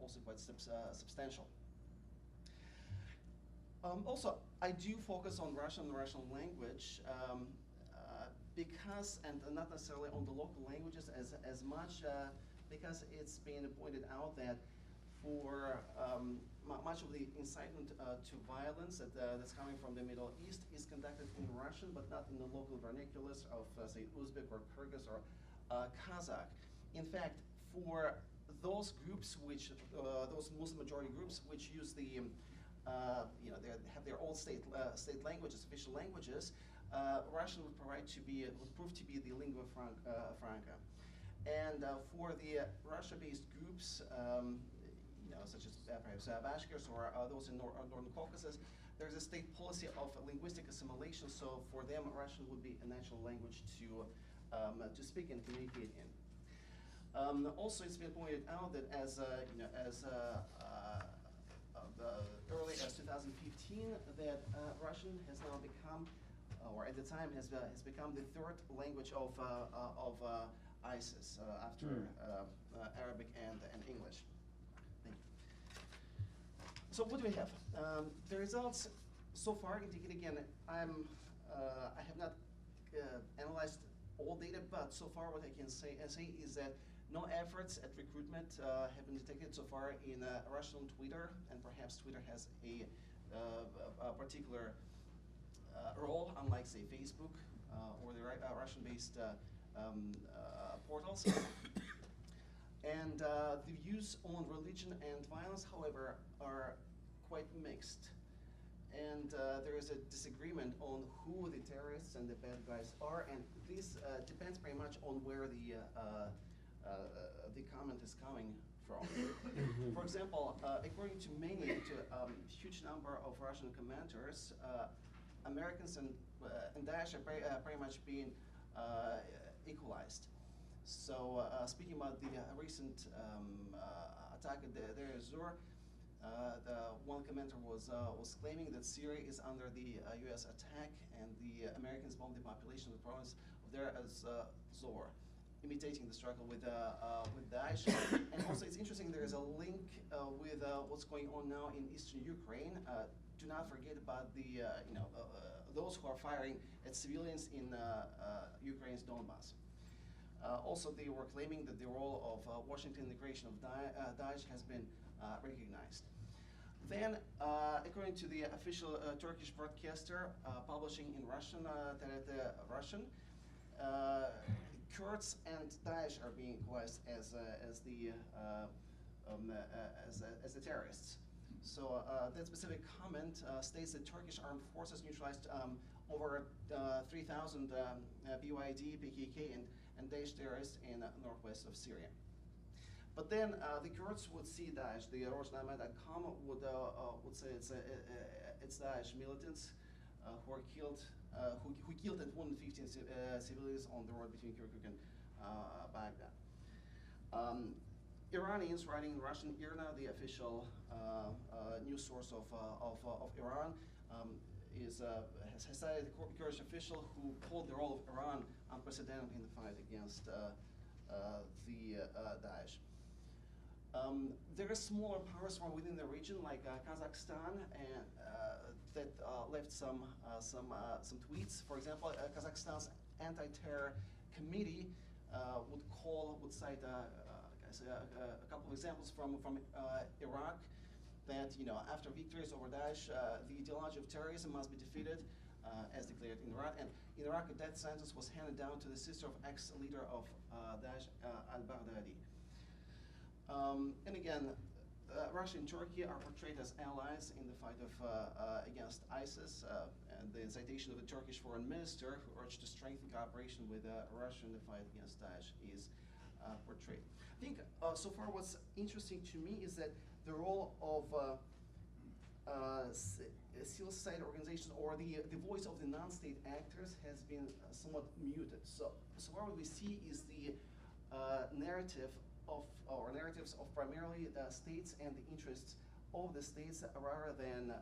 also quite substantial. Also, I do focus on Russian and Russian language because, and not necessarily on the local languages as much, because it's been pointed out that for much of the incitement to violence that's coming from the Middle East is conducted in Russian, but not in the local vernaculars of, say, Uzbek or Kyrgyz or Kazakh. In fact, for those groups which, those Muslim majority groups which use the, they have their own state languages, official languages, Russian would prove to be the lingua franca. And for the Russia-based groups, such as perhaps Bashkirs or those in Northern Caucasus, there's a state policy of linguistic assimilation. So for them, Russian would be a natural language to speak and communicate in. Also, it's been pointed out that as early as 2015, that Russian has now become, or at the time has become the third language of ISIS after Arabic and English. Thank you. So what do we have? The results so far indicate, again, I have not analyzed all data, but so far what I can say is that no efforts at recruitment have been detected so far in Russian Twitter, and perhaps Twitter has a particular role, unlike, say, Facebook or the Russian-based portals. And the views on religion and violence, however, are quite mixed. And there is a disagreement on who the terrorists and the bad guys are, and this depends very much on where the comment is coming from. For example, according to huge number of Russian commenters, Americans and Daesh are pretty much being equalized. So speaking about the recent attack at Deir ez-Zor, the one commenter was claiming that Syria is under the U.S. attack, and the Americans bombed the population of the province of Deir ez-Zor, imitating the struggle with Daesh. And also, it's interesting, there is a link with what's going on now in eastern Ukraine. Do not forget about the those who are firing at civilians in Ukraine's Donbass. Also, they were claiming that the role of Washington in the creation of Daesh has been recognized. Then, according to the official Turkish broadcaster publishing in Russian, TRT Russian, Kurds and Daesh are being equalized as the terrorists. So that specific comment states that Turkish armed forces neutralized over 3,000 BYD, PKK, and Daesh terrorists in northwest of Syria. But then the Kurds would see Daesh. The Rosname.com would say it's Daesh militants who are killed, who killed and wounded 15 civilians on the road between Kirkuk and Baghdad. Iranians writing in Russian, IRNA, the official news source of Iran, has cited the Kurdish official who called the role of Iran unprecedented in the fight against Daesh. There are smaller powers from within the region, like Kazakhstan, and that left some tweets. For example, Kazakhstan's anti-terror committee would cite a couple of examples from Iraq, that after victories over Daesh, the ideology of terrorism must be defeated, as declared in Iraq. And in Iraq, a death sentence was handed down to the sister of ex-leader of Daesh, al-Baghdadi. And again, Russia and Turkey are portrayed as allies in the fight against ISIS, and the citation of the Turkish foreign minister who urged to strengthen cooperation with Russia in the fight against Daesh is portrayed. I think so far what's interesting to me is that the role of civil society organizations or the voice of the non-state actors has been somewhat muted. So far what we see is the narratives of primarily states and the interests of the states rather than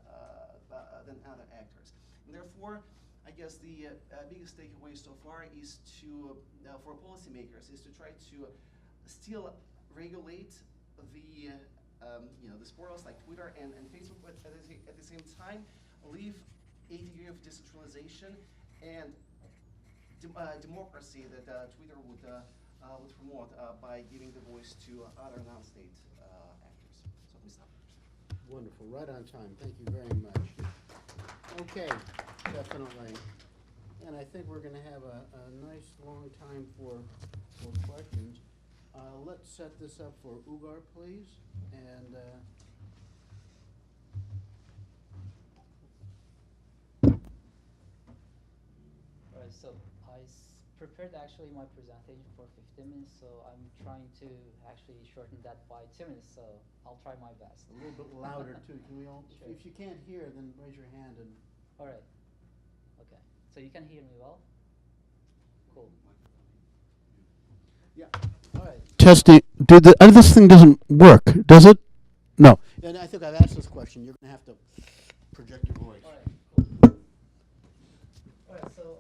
other actors. And therefore, I guess the biggest takeaway so far is to, for policymakers, is to try to still regulate the the portals like Twitter and Facebook, but at the same time leave a degree of decentralization and democracy that Twitter would promote by giving the voice to other non-state actors. So let me stop. Wonderful, right on time. Thank you very much. Okay, definitely. And I think we're going to have a nice long time for questions. Let's set this up for Ugur, please. And Alright, so I prepared actually my presentation for 15 minutes, so I'm trying to actually shorten that by 2 minutes, so I'll try my best. a little bit louder too. Can we all? Sure. If you can't hear, then raise your hand and. Alright, okay. So you can hear me well? Cool. Yeah. Alright. Testing. This thing doesn't work, does it? No. And I think I've asked this question. You're going to have to project your voice. Alright, cool. Alright, so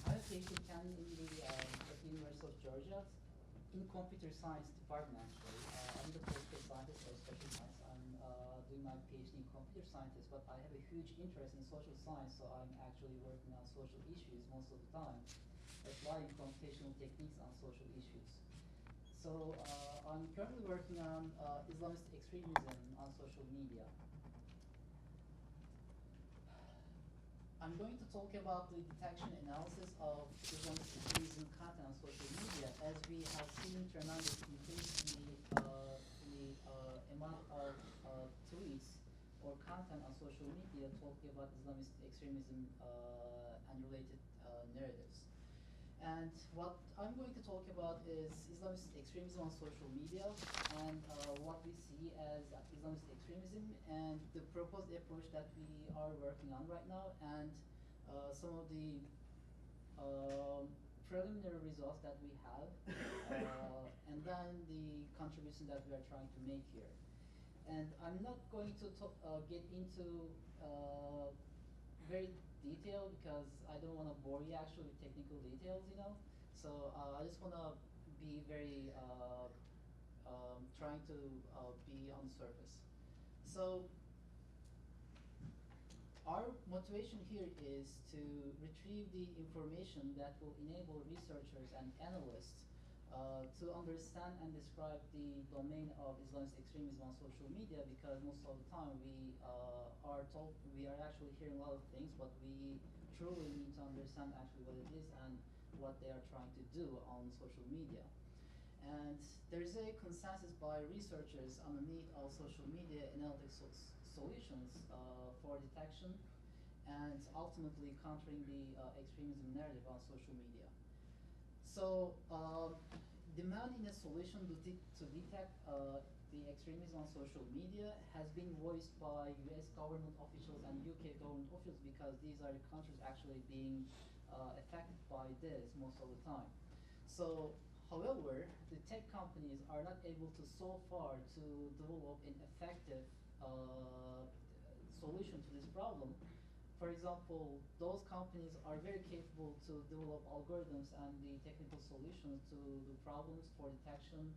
I'm a PhD candidate in the University of Georgia in computer science department actually. I'm the political scientist or social science. I'm doing my PhD in computer scientist, but I have a huge interest in social science, so I'm actually working on social issues most of the time, applying computational techniques on social issues. So I'm currently working on Islamist extremism on social media. I'm going to talk about the detection analysis of Islamist extremism content on social media, as we have seen tremendous increase in the amount of tweets or content on social media talking about Islamist extremism and related narratives. And what I'm going to talk about is Islamist extremism on social media and what we see as Islamist extremism and the proposed approach that we are working on right now, and some of the preliminary results that we have, and then the contribution that we are trying to make here. And I'm not going to get into very detail because I don't want to bore you actually with technical details, you know. So I just want to be very trying to be on the surface. So our motivation here is to retrieve the information that will enable researchers and analysts to understand and describe the domain of Islamist extremism on social media, because most of the time we are actually hearing a lot of things, but we truly need to understand actually what it is and what they are trying to do on social media. And there is a consensus by researchers on the need of social media analytics solutions for detection and ultimately countering the extremism narrative on social media. So demanding a solution to detect the extremism on social media has been voiced by US government officials and UK government officials, because these are the countries actually being affected by this most of the time. So, however, the tech companies are not able to so far to develop an effective solution to this problem. For example, those companies are very capable to develop algorithms and the technical solutions to the problems for detection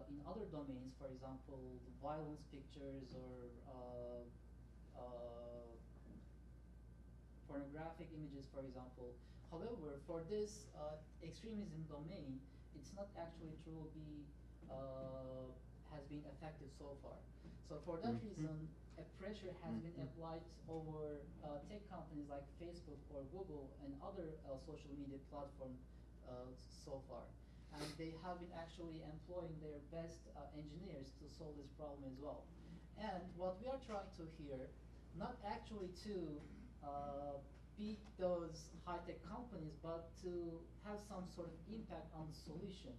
in other domains, for example, the violence pictures or pornographic images, for example. However, for this extremism domain, it's not actually truly has been effective so far. So for that reason, a pressure has been applied over tech companies like Facebook or Google and other social media platforms so far. and they have been actually employing their best engineers to solve this problem as well. And what we are trying to here, not actually to beat those high-tech companies, but to have some sort of impact on the solution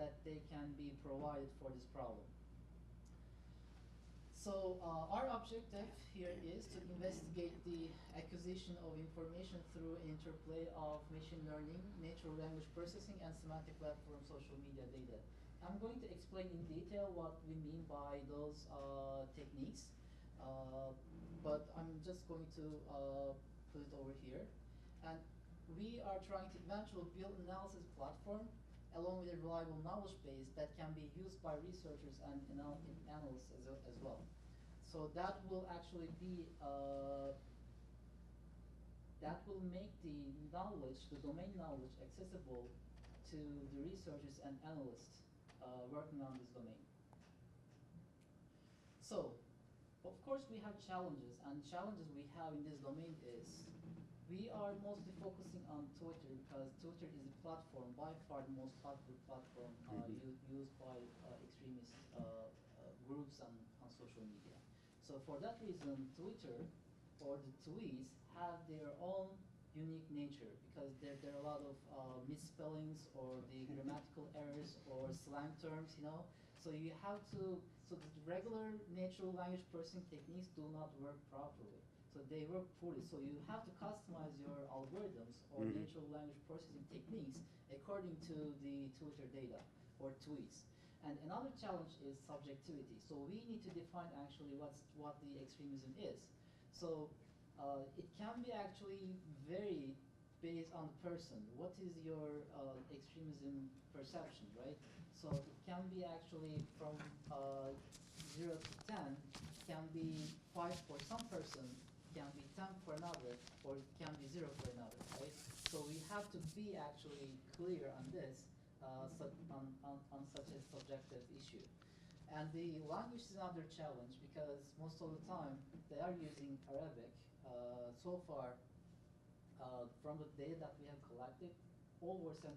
that they can be provided for this problem. So our objective here is to investigate the acquisition of information through interplay of machine learning, natural language processing, and semantic platform social media data. I'm going to explain in detail what we mean by those techniques, but I'm just going to put it over here. And we are trying to eventually build an analysis platform along with a reliable knowledge base that can be used by researchers and analysts as well. So that will actually be, that will make the knowledge, the domain knowledge, accessible to the researchers and analysts working on this domain. So, of course we have challenges, and challenges we have in this domain is we are mostly focusing on Twitter because Twitter is a platform, by far the most popular platform used by extremist groups on social media. So for that reason, Twitter or the tweets have their own unique nature because there are a lot of misspellings or the grammatical errors or slang terms, you know. So you have to, so the regular natural language processing techniques do not work properly. So they work poorly. So you have to customize your algorithms or natural language processing techniques according to the Twitter data or tweets. And another challenge is subjectivity. So we need to define actually what the extremism is. So it can be actually very based on the person. What is your extremism perception, right? So it can be actually from 0 to 10, can be 5 for some person, can be 10 for another, or it can be 0 for another, right? So we have to be actually clear on this, on such a subjective issue. And the language is another challenge because most of the time they are using Arabic. So far, from the data that we have collected, over 75%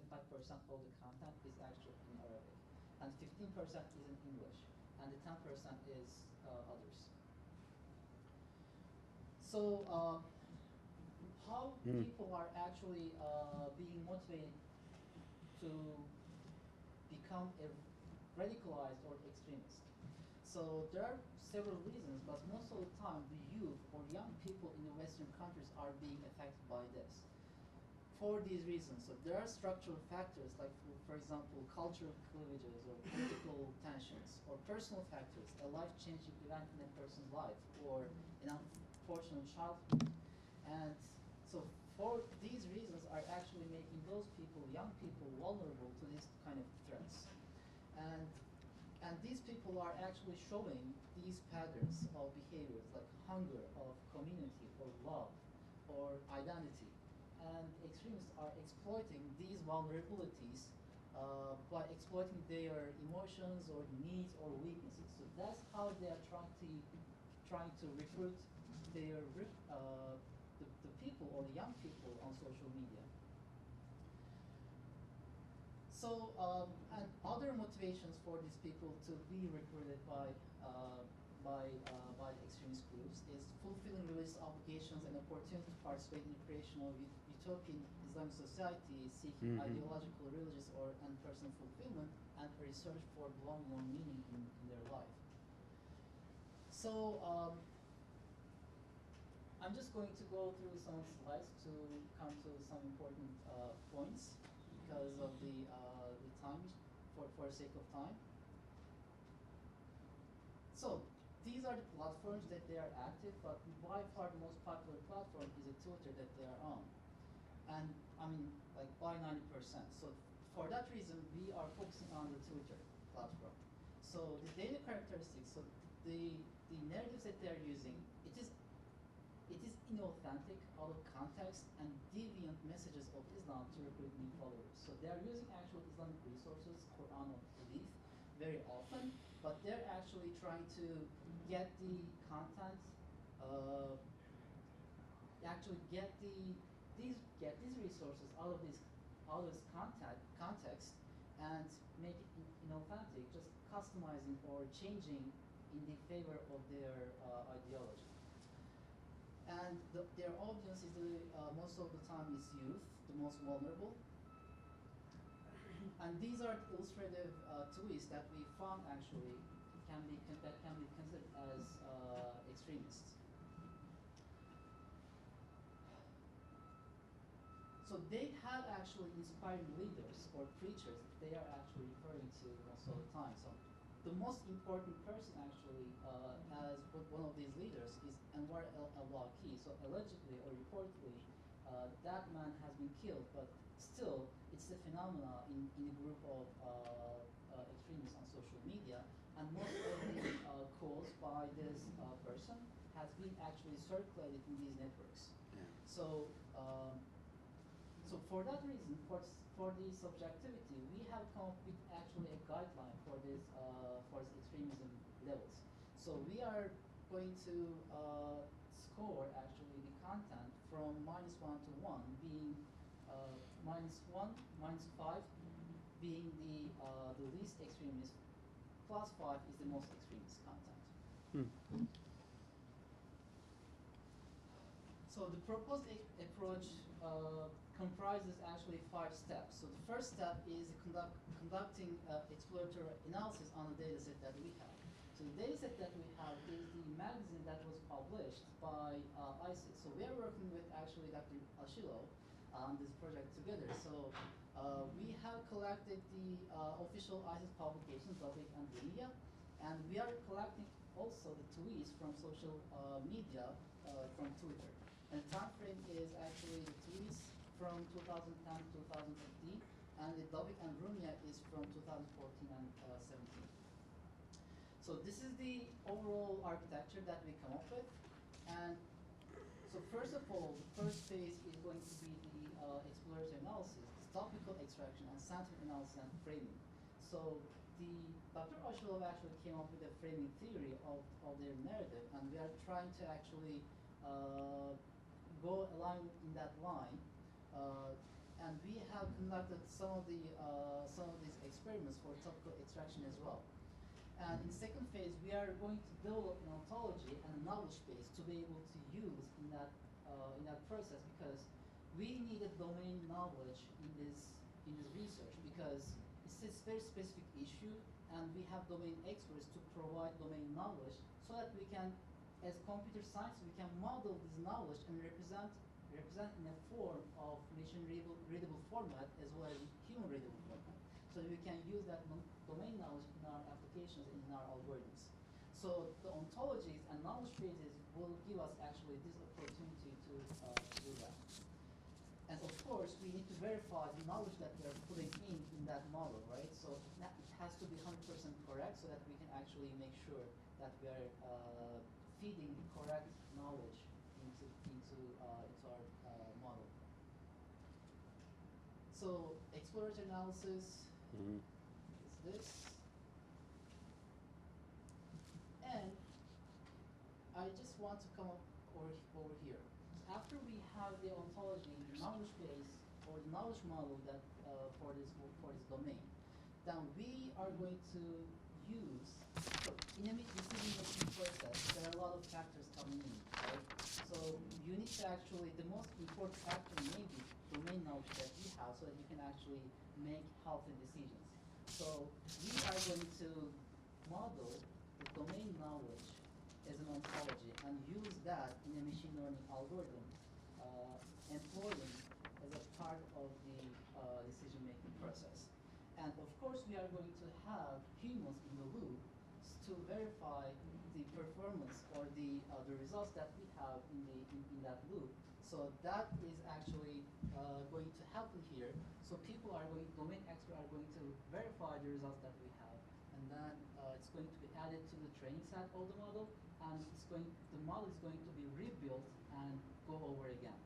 of the content is actually in Arabic, and 15% is in English, and the 10% is others. So how people are actually being motivated to become a radicalized or extremist? So there are several reasons, but most of the time the youth or young people in the Western countries are being affected by this. For these reasons, so there are structural factors like, for example, cultural cleavages or political tensions, or personal factors, a life-changing event in a person's life, or an unfortunate childhood. And so for these reasons are actually making those people, young people, vulnerable to these kind of threats. And these people are actually showing these patterns of behaviors like hunger, of community, or love, or identity. And extremists are exploiting these vulnerabilities by exploiting their emotions or needs or weaknesses. So that's how they are trying to recruit their the people or the young people on social media. So and other motivations for these people to be recruited by the extremist groups is fulfilling religious obligations and opportunity to participate in the creation of utopian Islamic society, seeking ideological, religious, and personal fulfillment, and research for belonging or meaning in their life. So I'm just going to go through some slides to come to some important points because of the time, for the sake of time. So these are the platforms that they are active, but by far the most popular platform is a Twitter that they are on. And I mean, like by 90%. So for that reason, we are focusing on the Twitter platform. So the data characteristics, so the narratives that they are using, it is inauthentic, out of context, and deviant messages of Islam to recruit new followers. So they are using actual Islamic resources, Quran or Hadith, very often, but they're actually trying to get the content, actually get these resources out of this context, and make it inauthentic, just customizing or changing in the favor of their ideology. And their audience is most of the time is youth, the most vulnerable. And these are illustrative twists that we found actually can be considered as extremists. So they have actually inspired leaders or preachers they are actually referring to most of the time. So the most important person actually as one of these leaders is Anwar al-Awlaki. So allegedly or reportedly, that man has been killed, but still it's a phenomena in a group of extremists on social media. And most of the calls by this person has been actually circulated in these networks. Yeah. So. So for that reason, for the subjectivity, we have come up with actually a guideline for this extremism levels. So we are going to score actually the content from -1 to 1, being -1, -5 being the least extremist, +5 is the most extremist content. So the proposed approach comprises actually 5 steps. So the first step is conducting exploratory analysis on the data set that we have. So the data set that we have is the magazine that was published by ISIS. So we are working with actually Dr. Achilov on this project together. So we have collected the official ISIS publications, Budak and Renat, and we are collecting also the tweets from social media from Twitter. And the time frame is actually the tweets from 2010 to 2015, and the Budak and Renat is from 2014 and 17. So this is the overall architecture that we come up with. And so first of all, the first phase is going to be the exploratory analysis, topical extraction, and sentiment analysis and framing. So Dr. Achilov actually came up with a framing theory of their narrative, and we are trying to actually go along in that line. And we have conducted some of these experiments for topical extraction as well. And in second phase, we are going to develop an ontology and a knowledge base to be able to use in that process, because we need a domain knowledge in this research, because it's a very specific issue, and we have domain experts to provide domain knowledge so that we can, as computer science, we can model this knowledge and represent in a form of machine readable format as well as human readable format, so that we can use that domain knowledge in our applications and in our algorithms. So the ontologies and knowledge bases will give us actually this opportunity to do that. And of course, we need to verify the knowledge that we are putting in that model, right? So it has to be 100% correct so that we can actually make sure that we are feeding the correct knowledge into our model. So exploratory analysis is this. And I just want to come up over here. After we have the ontology, the knowledge base, or the knowledge model that for this domain, then we are going to use, so in a decision-making process, there are a lot of factors coming in, right? So you need to actually, the most important factor may be domain knowledge that you have so that you can actually make healthy decisions. So we are going to model the domain knowledge as an ontology and use that in a machine learning algorithm, employing as a part of the decision-making process. And of course, we are going to have humans in the loop to verify the performance or the results that we have in that loop. So that is actually going to happen here. So domain experts are going to verify the results that we have, and then it's going to be added to the training set of the model, and the model is going to be rebuilt and go over again.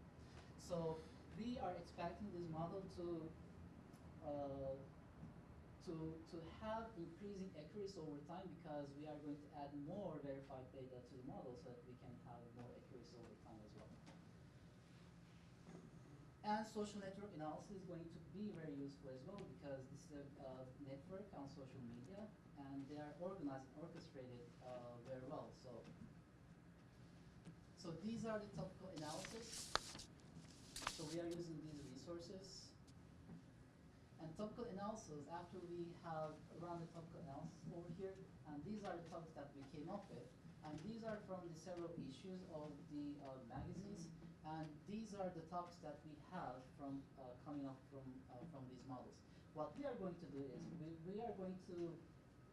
So we are expecting this model to have increasing accuracy over time, because we are going to add more verified data to the model so that we can have more accuracy over time as well. And social network analysis is going to be very useful as well because this is a network on social media and they are organized and orchestrated very well. So these are the topical analysis. So we are using these resources. And topical analysis, after we have run the topical analysis over here, and these are the topics that we came up with, and these are from the several issues of the magazines. And these are the topics that we have from coming up from these models. What we are going to do is we are going to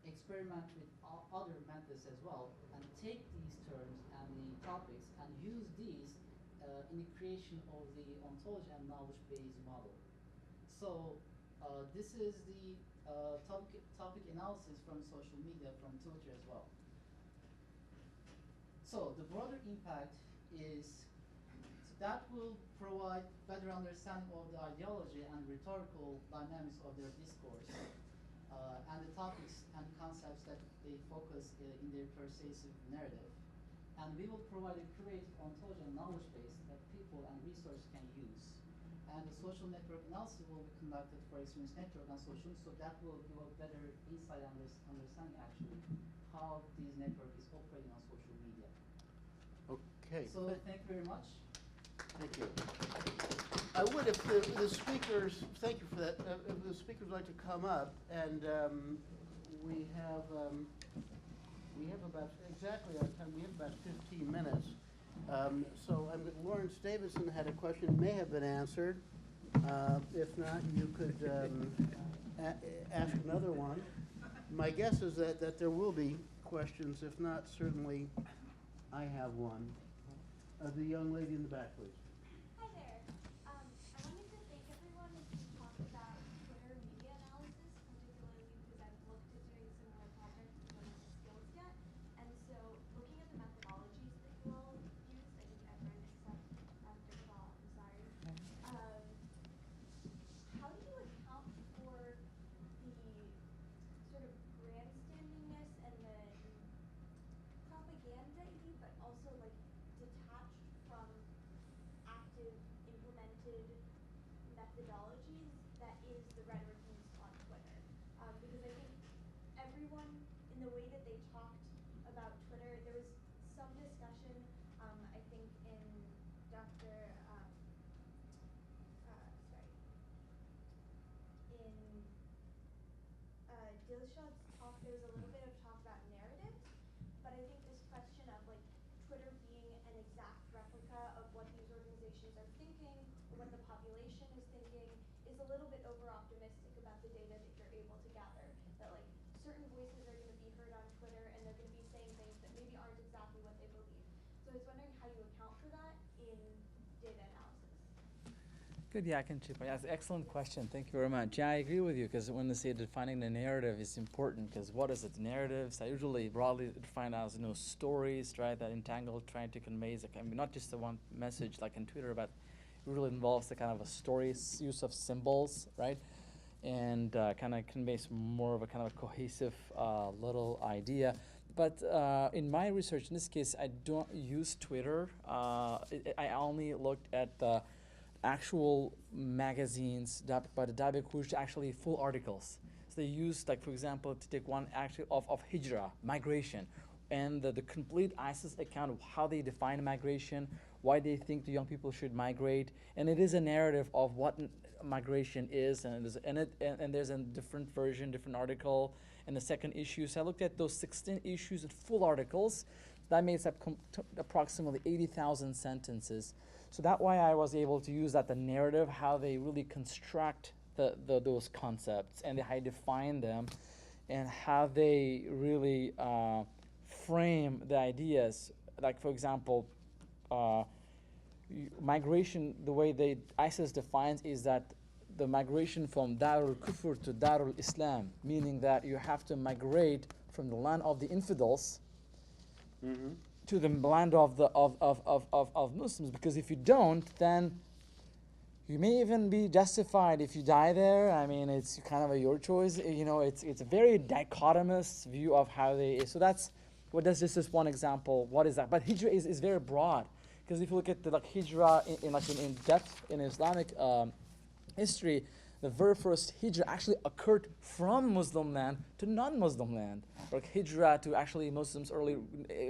experiment with other methods as well and take these terms and the topics and use these in the creation of the ontology and knowledge-based model. So this is the topic analysis from social media, from Twitter as well. So the broader impact is that will provide better understanding of the ideology and rhetorical dynamics of their discourse and the topics and concepts that they focus in their persuasive narrative. And we will provide a creative ontology and knowledge base that people and resources can use. And the social network analysis will be conducted for experience network and social, so that will give a better insight and understanding actually how these network is operating on social media. Okay. So thank you very much. Thank you. I would, if the speakers, thank you for that, if the speakers would like to come up, and we have about, exactly on time, we have about 15 minutes. So Lawrence Davidson had a question, may have been answered. If not, you could ask another one. My guess is that there will be questions. If not, certainly I have one. The young lady in the back, please. Hi there. I wanted to thank everyone who talked about Twitter media analysis, particularly because I've looked at doing similar projects but don't have the skills yet. And so looking at the methodologies that you all used, I think everyone except Dr. Plaw, I'm sorry. How do you account for the sort of grandstandingness and the propaganda-y, but also like detached from active implemented methodologies that is the rhetoric used on Twitter? Because I think everyone, in the way that they talked about Twitter, there was some discussion, I think in Dr. In Dilshod's talk, there was a little bit of talk about narratives, but I think this question of like Twitter being an exact replica of what these organizations are thinking or what the population is thinking is a little bit over-optimistic about the data that you're able to gather. That like certain voices are going to be heard on Twitter and they're going to be saying things that maybe aren't exactly what they believe. So I was wondering how you account for that in data analysis. Good, yeah, I can chip in. That's an excellent question. Thank you very much. Yeah, I agree with you because when they say defining the narrative is important because what is it? Narratives, I usually broadly define as stories, right, that entangled trying to convey, not just the one message like in Twitter, but it really involves the kind of a story use of symbols, right, and kind of conveys more of a kind of a cohesive little idea. But in my research, in this case, I don't use Twitter. I only looked at the actual magazines by the Dabek which actually full articles. So they used, like for example, to take one actually of hijrah, migration, and the complete ISIS account of how they define migration, why they think the young people should migrate, and it is a narrative of what migration is, and there's a different version, different article, and the second issue. So I looked at those 16 issues in full articles. That makes up approximately 80,000 sentences. So that's why I was able to use that, the narrative, how they really construct those concepts and how they define them and how they really frame the ideas. Like, for example, migration, the way ISIS defines is that the migration from Darul Kufr to Darul Islam, meaning that you have to migrate from the land of the infidels to the land of Muslims, because if you don't, then you may even be justified if you die there. I mean, it's kind of your choice. It's a very dichotomous view of how they. So that's what. That's just one example. What is that? But hijra is very broad, Because if you look at the hijra in depth in Islamic history, the very first hijra actually occurred from Muslim land to non-Muslim land. Like hijra to actually Muslims early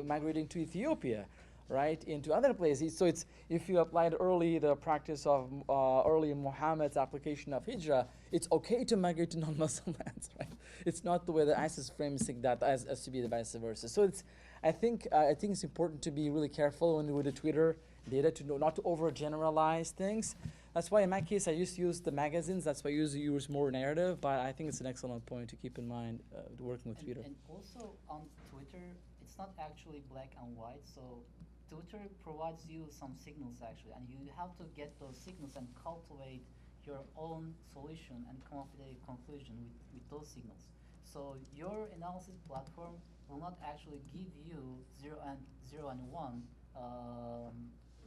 migrating to Ethiopia, right, into other places. So it's, if you applied early the practice of early Muhammad's application of hijra, it's okay to migrate to non-Muslim lands, right? It's not the way that ISIS frames that as to be the vice versa. So it's, I think it's important to be really careful when with the Twitter data to know not to overgeneralize things. That's why in my case I used to use the magazines. That's why I use more narrative. But I think it's an excellent point to keep in mind working with Twitter. And also on Twitter, it's not actually black and white. So Twitter provides you some signals actually, and you have to get those signals and cultivate your own solution and come up with a conclusion with those signals. So your analysis platform will not actually give you 0 and 1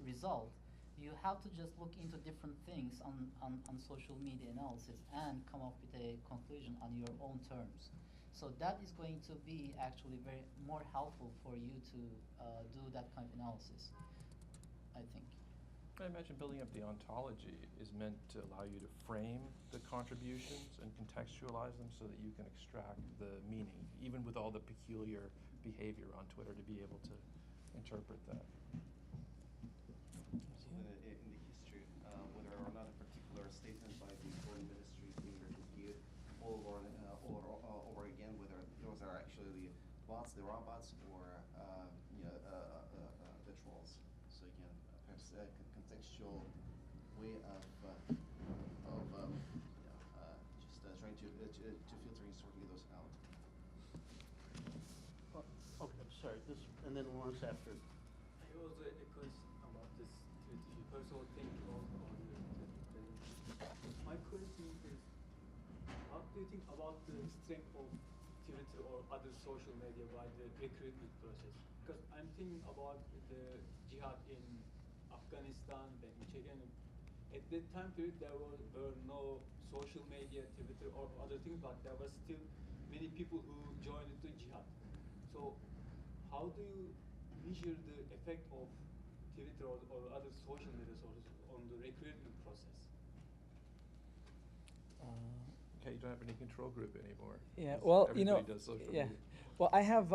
result. You have to just look into different things on social media analysis and come up with a conclusion on your own terms. So that is going to be actually very more helpful for you to do that kind of analysis, I think. I imagine building up the ontology is meant to allow you to frame the contributions and contextualize them so that you can extract the meaning, even with all the peculiar behavior on Twitter, to be able to interpret that. In the history, whether or not a particular statement by the foreign ministry is being repeated over again, whether those are actually bots, the robots, or the trolls. So again, perhaps a contextual way of just trying to filtering, sorting those out. Okay, I'm sorry. This, and then Lawrence after. I also a question about this personal thing on my question is, what do you think about the strength of Twitter or other social media by the recruitment process? Because I'm thinking about the jihad in Afghanistan, then in Chechnya. At that time period, there were no social media, Twitter or other things, but there was still many people who joined the jihad. So how do you measure the effect of Twitter or other social media sources on the recruitment process? Okay, you don't have any control group anymore. Yeah, well, Everybody does social media. Well, I have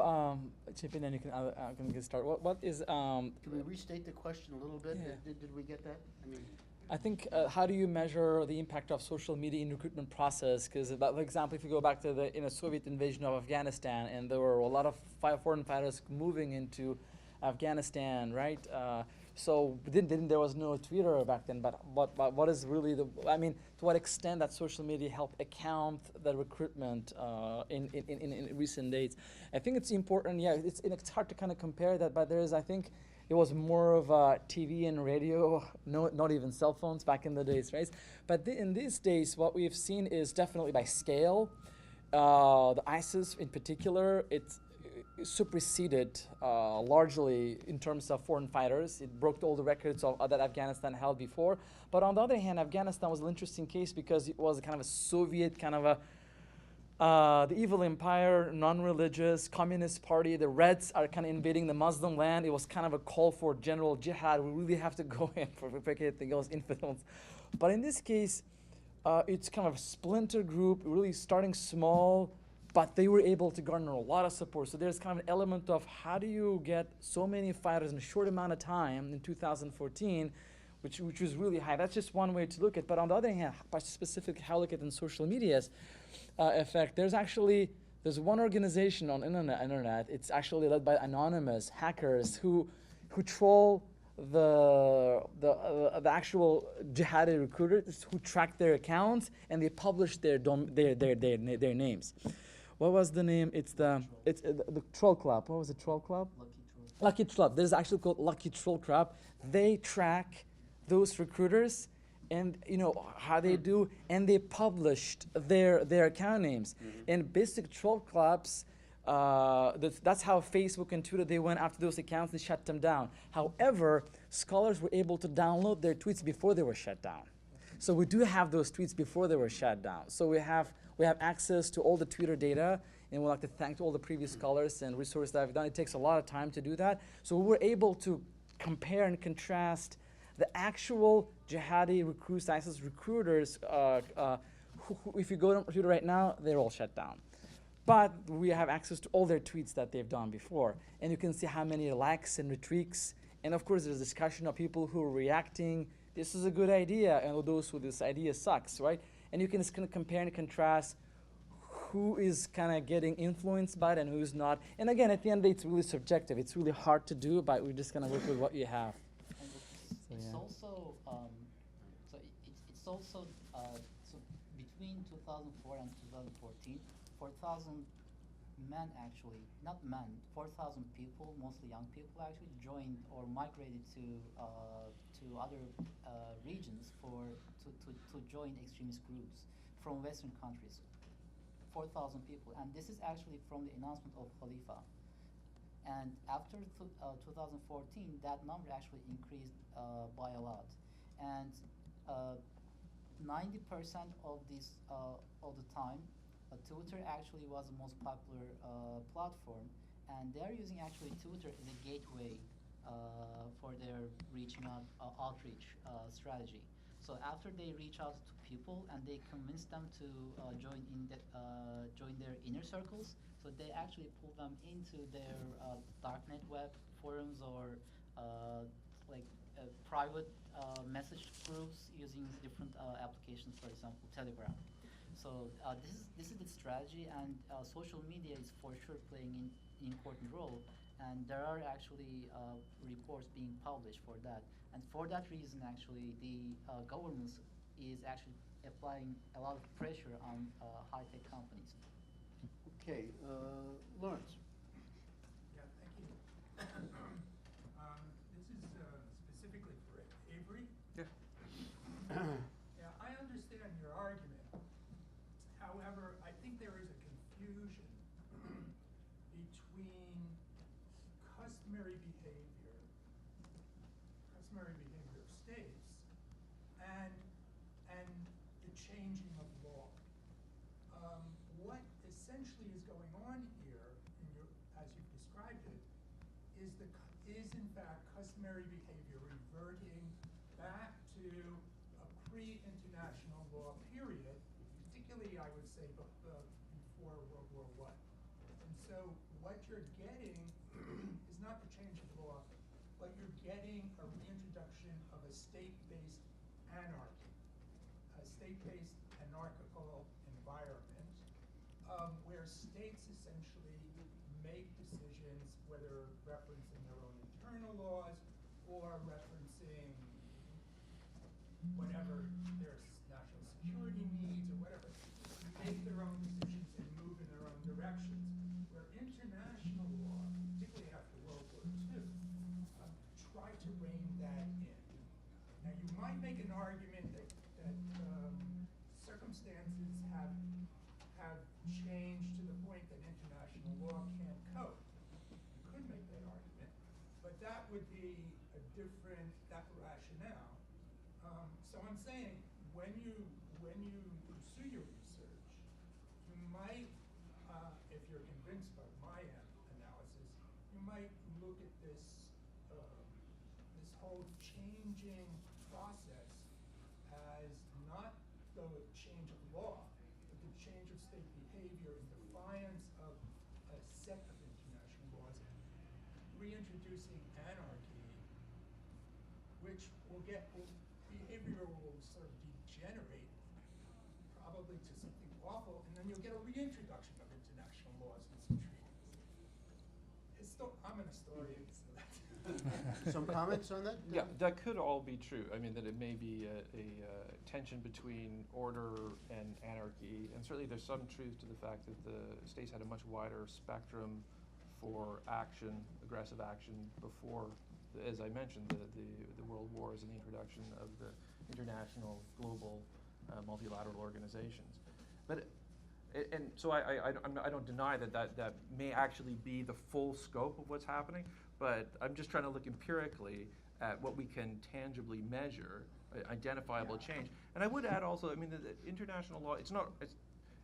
chip in and you can get started. What is Can we restate the question a little bit? Yeah. Did we get that? I mean, I think how do you measure the impact of social media in recruitment process? Because, for example, if you go back to the Soviet invasion of Afghanistan, and there were a lot of foreign fighters moving into Afghanistan, right? So there was no Twitter back then. But what is really to what extent that social media helped account the recruitment in recent days? I think it's important. Yeah, it's hard to kind of compare that, but I think. It was more of TV and radio, not even cell phones back in the days, right? But in these days, what we've seen is definitely by scale. The ISIS in particular, it's superseded largely in terms of foreign fighters. It broke all the records that Afghanistan held before. But on the other hand, Afghanistan was an interesting case because it was kind of a Soviet kind of a the evil empire, non-religious, communist party, the Reds are kind of invading the Muslim land. It was kind of a call for general jihad. We really have to go in for everything else, infidels. But in this case, it's kind of a splinter group, really starting small, but they were able to garner a lot of support. So there's kind of an element of how do you get so many fighters in a short amount of time in 2014, which was really high. That's just one way to look at it. But on the other hand, by specifically how look at it in social media's effect, there's one organization on internet. It's actually led by anonymous hackers who troll the actual jihadi recruiters who track their accounts, and they publish their names. What was the name? It's the Troll Club. What was the Troll Club? Lucky Troll. There's actually called Lucky Troll Club. They track those recruiters, and how they do, and they published their account names. And basic troll clubs, that's how Facebook and Twitter, they went after those accounts and shut them down. However, scholars were able to download their tweets before they were shut down. So we do have those tweets before they were shut down. So we have access to all the Twitter data, and we'd like to thank all the previous scholars and resources that have done. It takes a lot of time to do that. So we were able to compare and contrast the actual jihadi recruits, ISIS recruiters, who, if you go to right now, they're all shut down. But we have access to all their tweets that they've done before. And you can see how many likes and retweets. And of course, there's discussion of people who are reacting, this is a good idea, and those who this idea sucks, right? And you can just kind of compare and contrast who is kind of getting influenced by it and who's not. And again, at the end of the day, it's really subjective. It's really hard to do, but we're just going to work with what you have. And it's also, it's also, so between 2004 and 2014, 4,000 men actually, not men, 4,000 people, mostly young people actually joined or migrated to other regions to join extremist groups from Western countries. 4,000 people, and this is actually from the announcement of Haifa. And after 2014, that number actually increased by a lot. And 90% of this of the time, Twitter actually was the most popular platform, and they're using actually Twitter as a gateway for their reaching out outreach strategy. So after they reach out to people and they convince them to join their inner circles, so they actually pull them into their darknet web forums or private message groups using different applications, for example, Telegram. So this is the strategy, and social media is for sure playing an important role. And there are actually reports being published for that. And for that reason, actually, the government is actually applying a lot of pressure on high-tech companies. Okay, Lawrence. Yeah, thank you. This is specifically for Avery. Yeah. Yeah, I understand your argument. However, I think there is a confusion between customary behavior of states and the changing of law. What essentially is going on here, as you've described it, is in fact customary behavior reverting back to a pre-international law period, particularly I would say before World War I. And so what you're getting is not the change of law, but you're getting a reintroduction of a state-based anarchy, a state-based anarchical environment where states essentially make decisions, whether referencing their own internal laws or referencing whatever their national security needs or whatever, make their own decisions and move in their own directions. Where international law, particularly after World War II, tried to rein that in. Now you might make an argument that circumstances have changed to the point that international law can't cope. You could make that argument, but that would be a different rationale. So I'm saying when you pursue your research, you might, if you're convinced by my analysis, you might look at this whole changing process as not the change of law, but the change of state behavior in defiance of a set of international laws, reintroducing anarchy, which behavior will sort of degenerate probably to something awful, and then you'll get a reintroduction of international laws and some treaties. I'm an historian, so that's Some comments on that? Yeah, that could all be true. I mean, that it may be a tension between order and anarchy, and certainly there's some truth to the fact that the states had a much wider spectrum for action, aggressive action, before, as I mentioned, the world wars and the introduction of the international, global, multilateral organizations. But and so I don't deny that may actually be the full scope of what's happening, but I'm just trying to look empirically at what we can tangibly measure, identifiable change. And I would add also, I mean, the international law,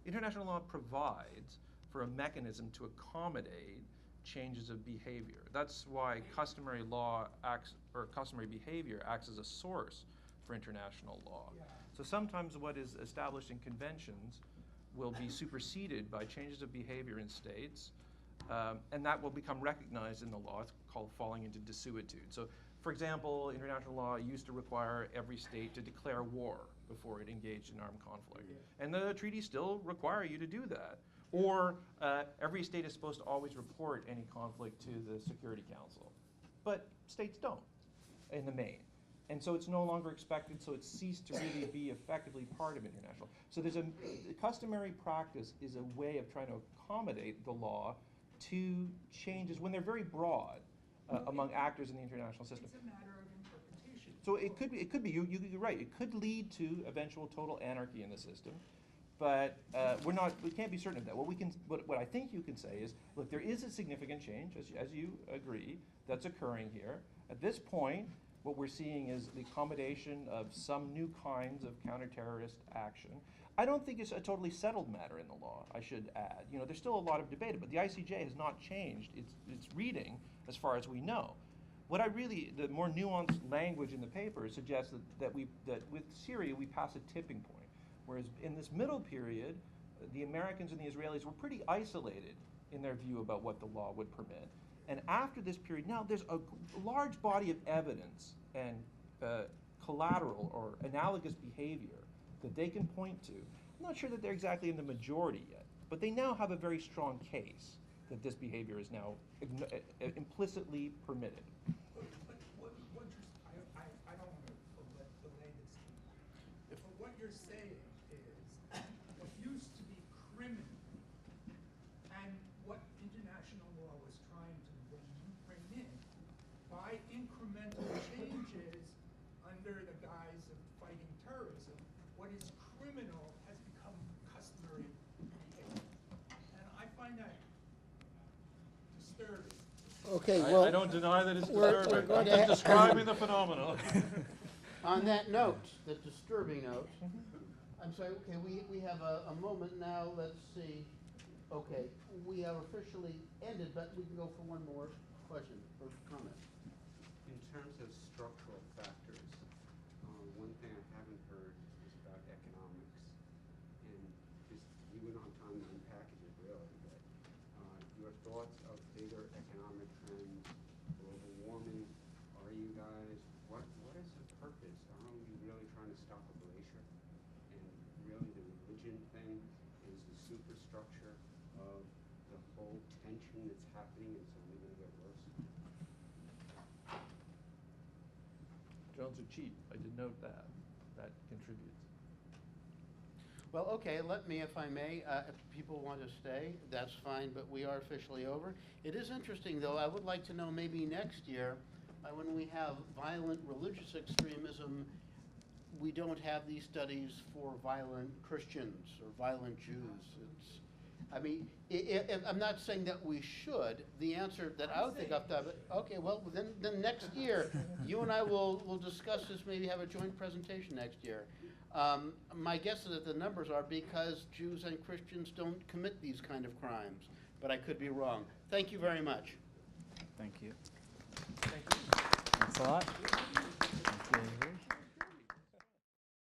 international law provides for a mechanism to accommodate changes of behavior. That's why customary law acts, or customary behavior acts as a source for international law. Yeah. So sometimes what is established in conventions will be superseded by changes of behavior in states, and that will become recognized in the law. It's called falling into desuetude. So, for example, international law used to require every state to declare war before it engaged in armed conflict. Yeah. And the treaties still require you to do that. Or every state is supposed to always report any conflict to the Security Council. But states don't, in the main. And so it's no longer expected, so it's ceased to really be effectively part of international. So there's the customary practice is a way of trying to accommodate the law to changes when they're very broad among actors in the international system. It's a matter of interpretation. So it could be, you're right, it could lead to eventual total anarchy in the system, but we can't be certain of that. What I think you can say is, look, there is a significant change, as you agree, that's occurring here. At this point, what we're seeing is the accommodation of some new kinds of counter-terrorist action. I don't think it's a totally settled matter in the law, I should add. You know, there's still a lot of debate, but the ICJ has not changed its reading as far as we know. The more nuanced language in the paper suggests that with Syria we pass a tipping point. Whereas in this middle period, the Americans and the Israelis were pretty isolated in their view about what the law would permit. And after this period, now there's a large body of evidence and collateral or analogous behavior that they can point to. I'm not sure that they're exactly in the majority yet, but they now have a very strong case that this behavior is now implicitly permitted. But what you're, I don't want to delay this too much. But what you're saying is what used to be criminal and what international law was trying to bring in by incremental changes under the guise of fighting terrorism, what is criminal has become customary behavior. And I find that disturbing. Okay, I don't deny that it's disturbing. I'm just describing the phenomenon. On that note, the disturbing note, I'm sorry, okay, we have a moment now, let's see. Okay, we have officially ended, but we can go for one more question or comment. In terms of structural factors, one thing I haven't heard is about economics. And just, we went on time to unpackage it really, but your thoughts of bigger economic trends, global warming, are you guys, what is the purpose? Aren't we really trying to stop a glacier? And really the religion thing is the superstructure of the whole tension that's happening, and it's only going to get worse. Drones are cheap. I did note that. That contributes. Well, okay, let me, if I may, if people want to stay, that's fine, but we are officially over. It is interesting, though, I would like to know maybe next year, when we have violent religious extremism, we don't have these studies for violent Christians or violent Jews. I mean, I'm not saying that we should. The answer that I would think off the top, okay, well, then next year, you and I will discuss this, maybe have a joint presentation next year. My guess is that the numbers are because Jews and Christians don't commit these kind of crimes, but I could be wrong. Thank you very much. Thank you. Thank you. Thanks a lot. Thank you.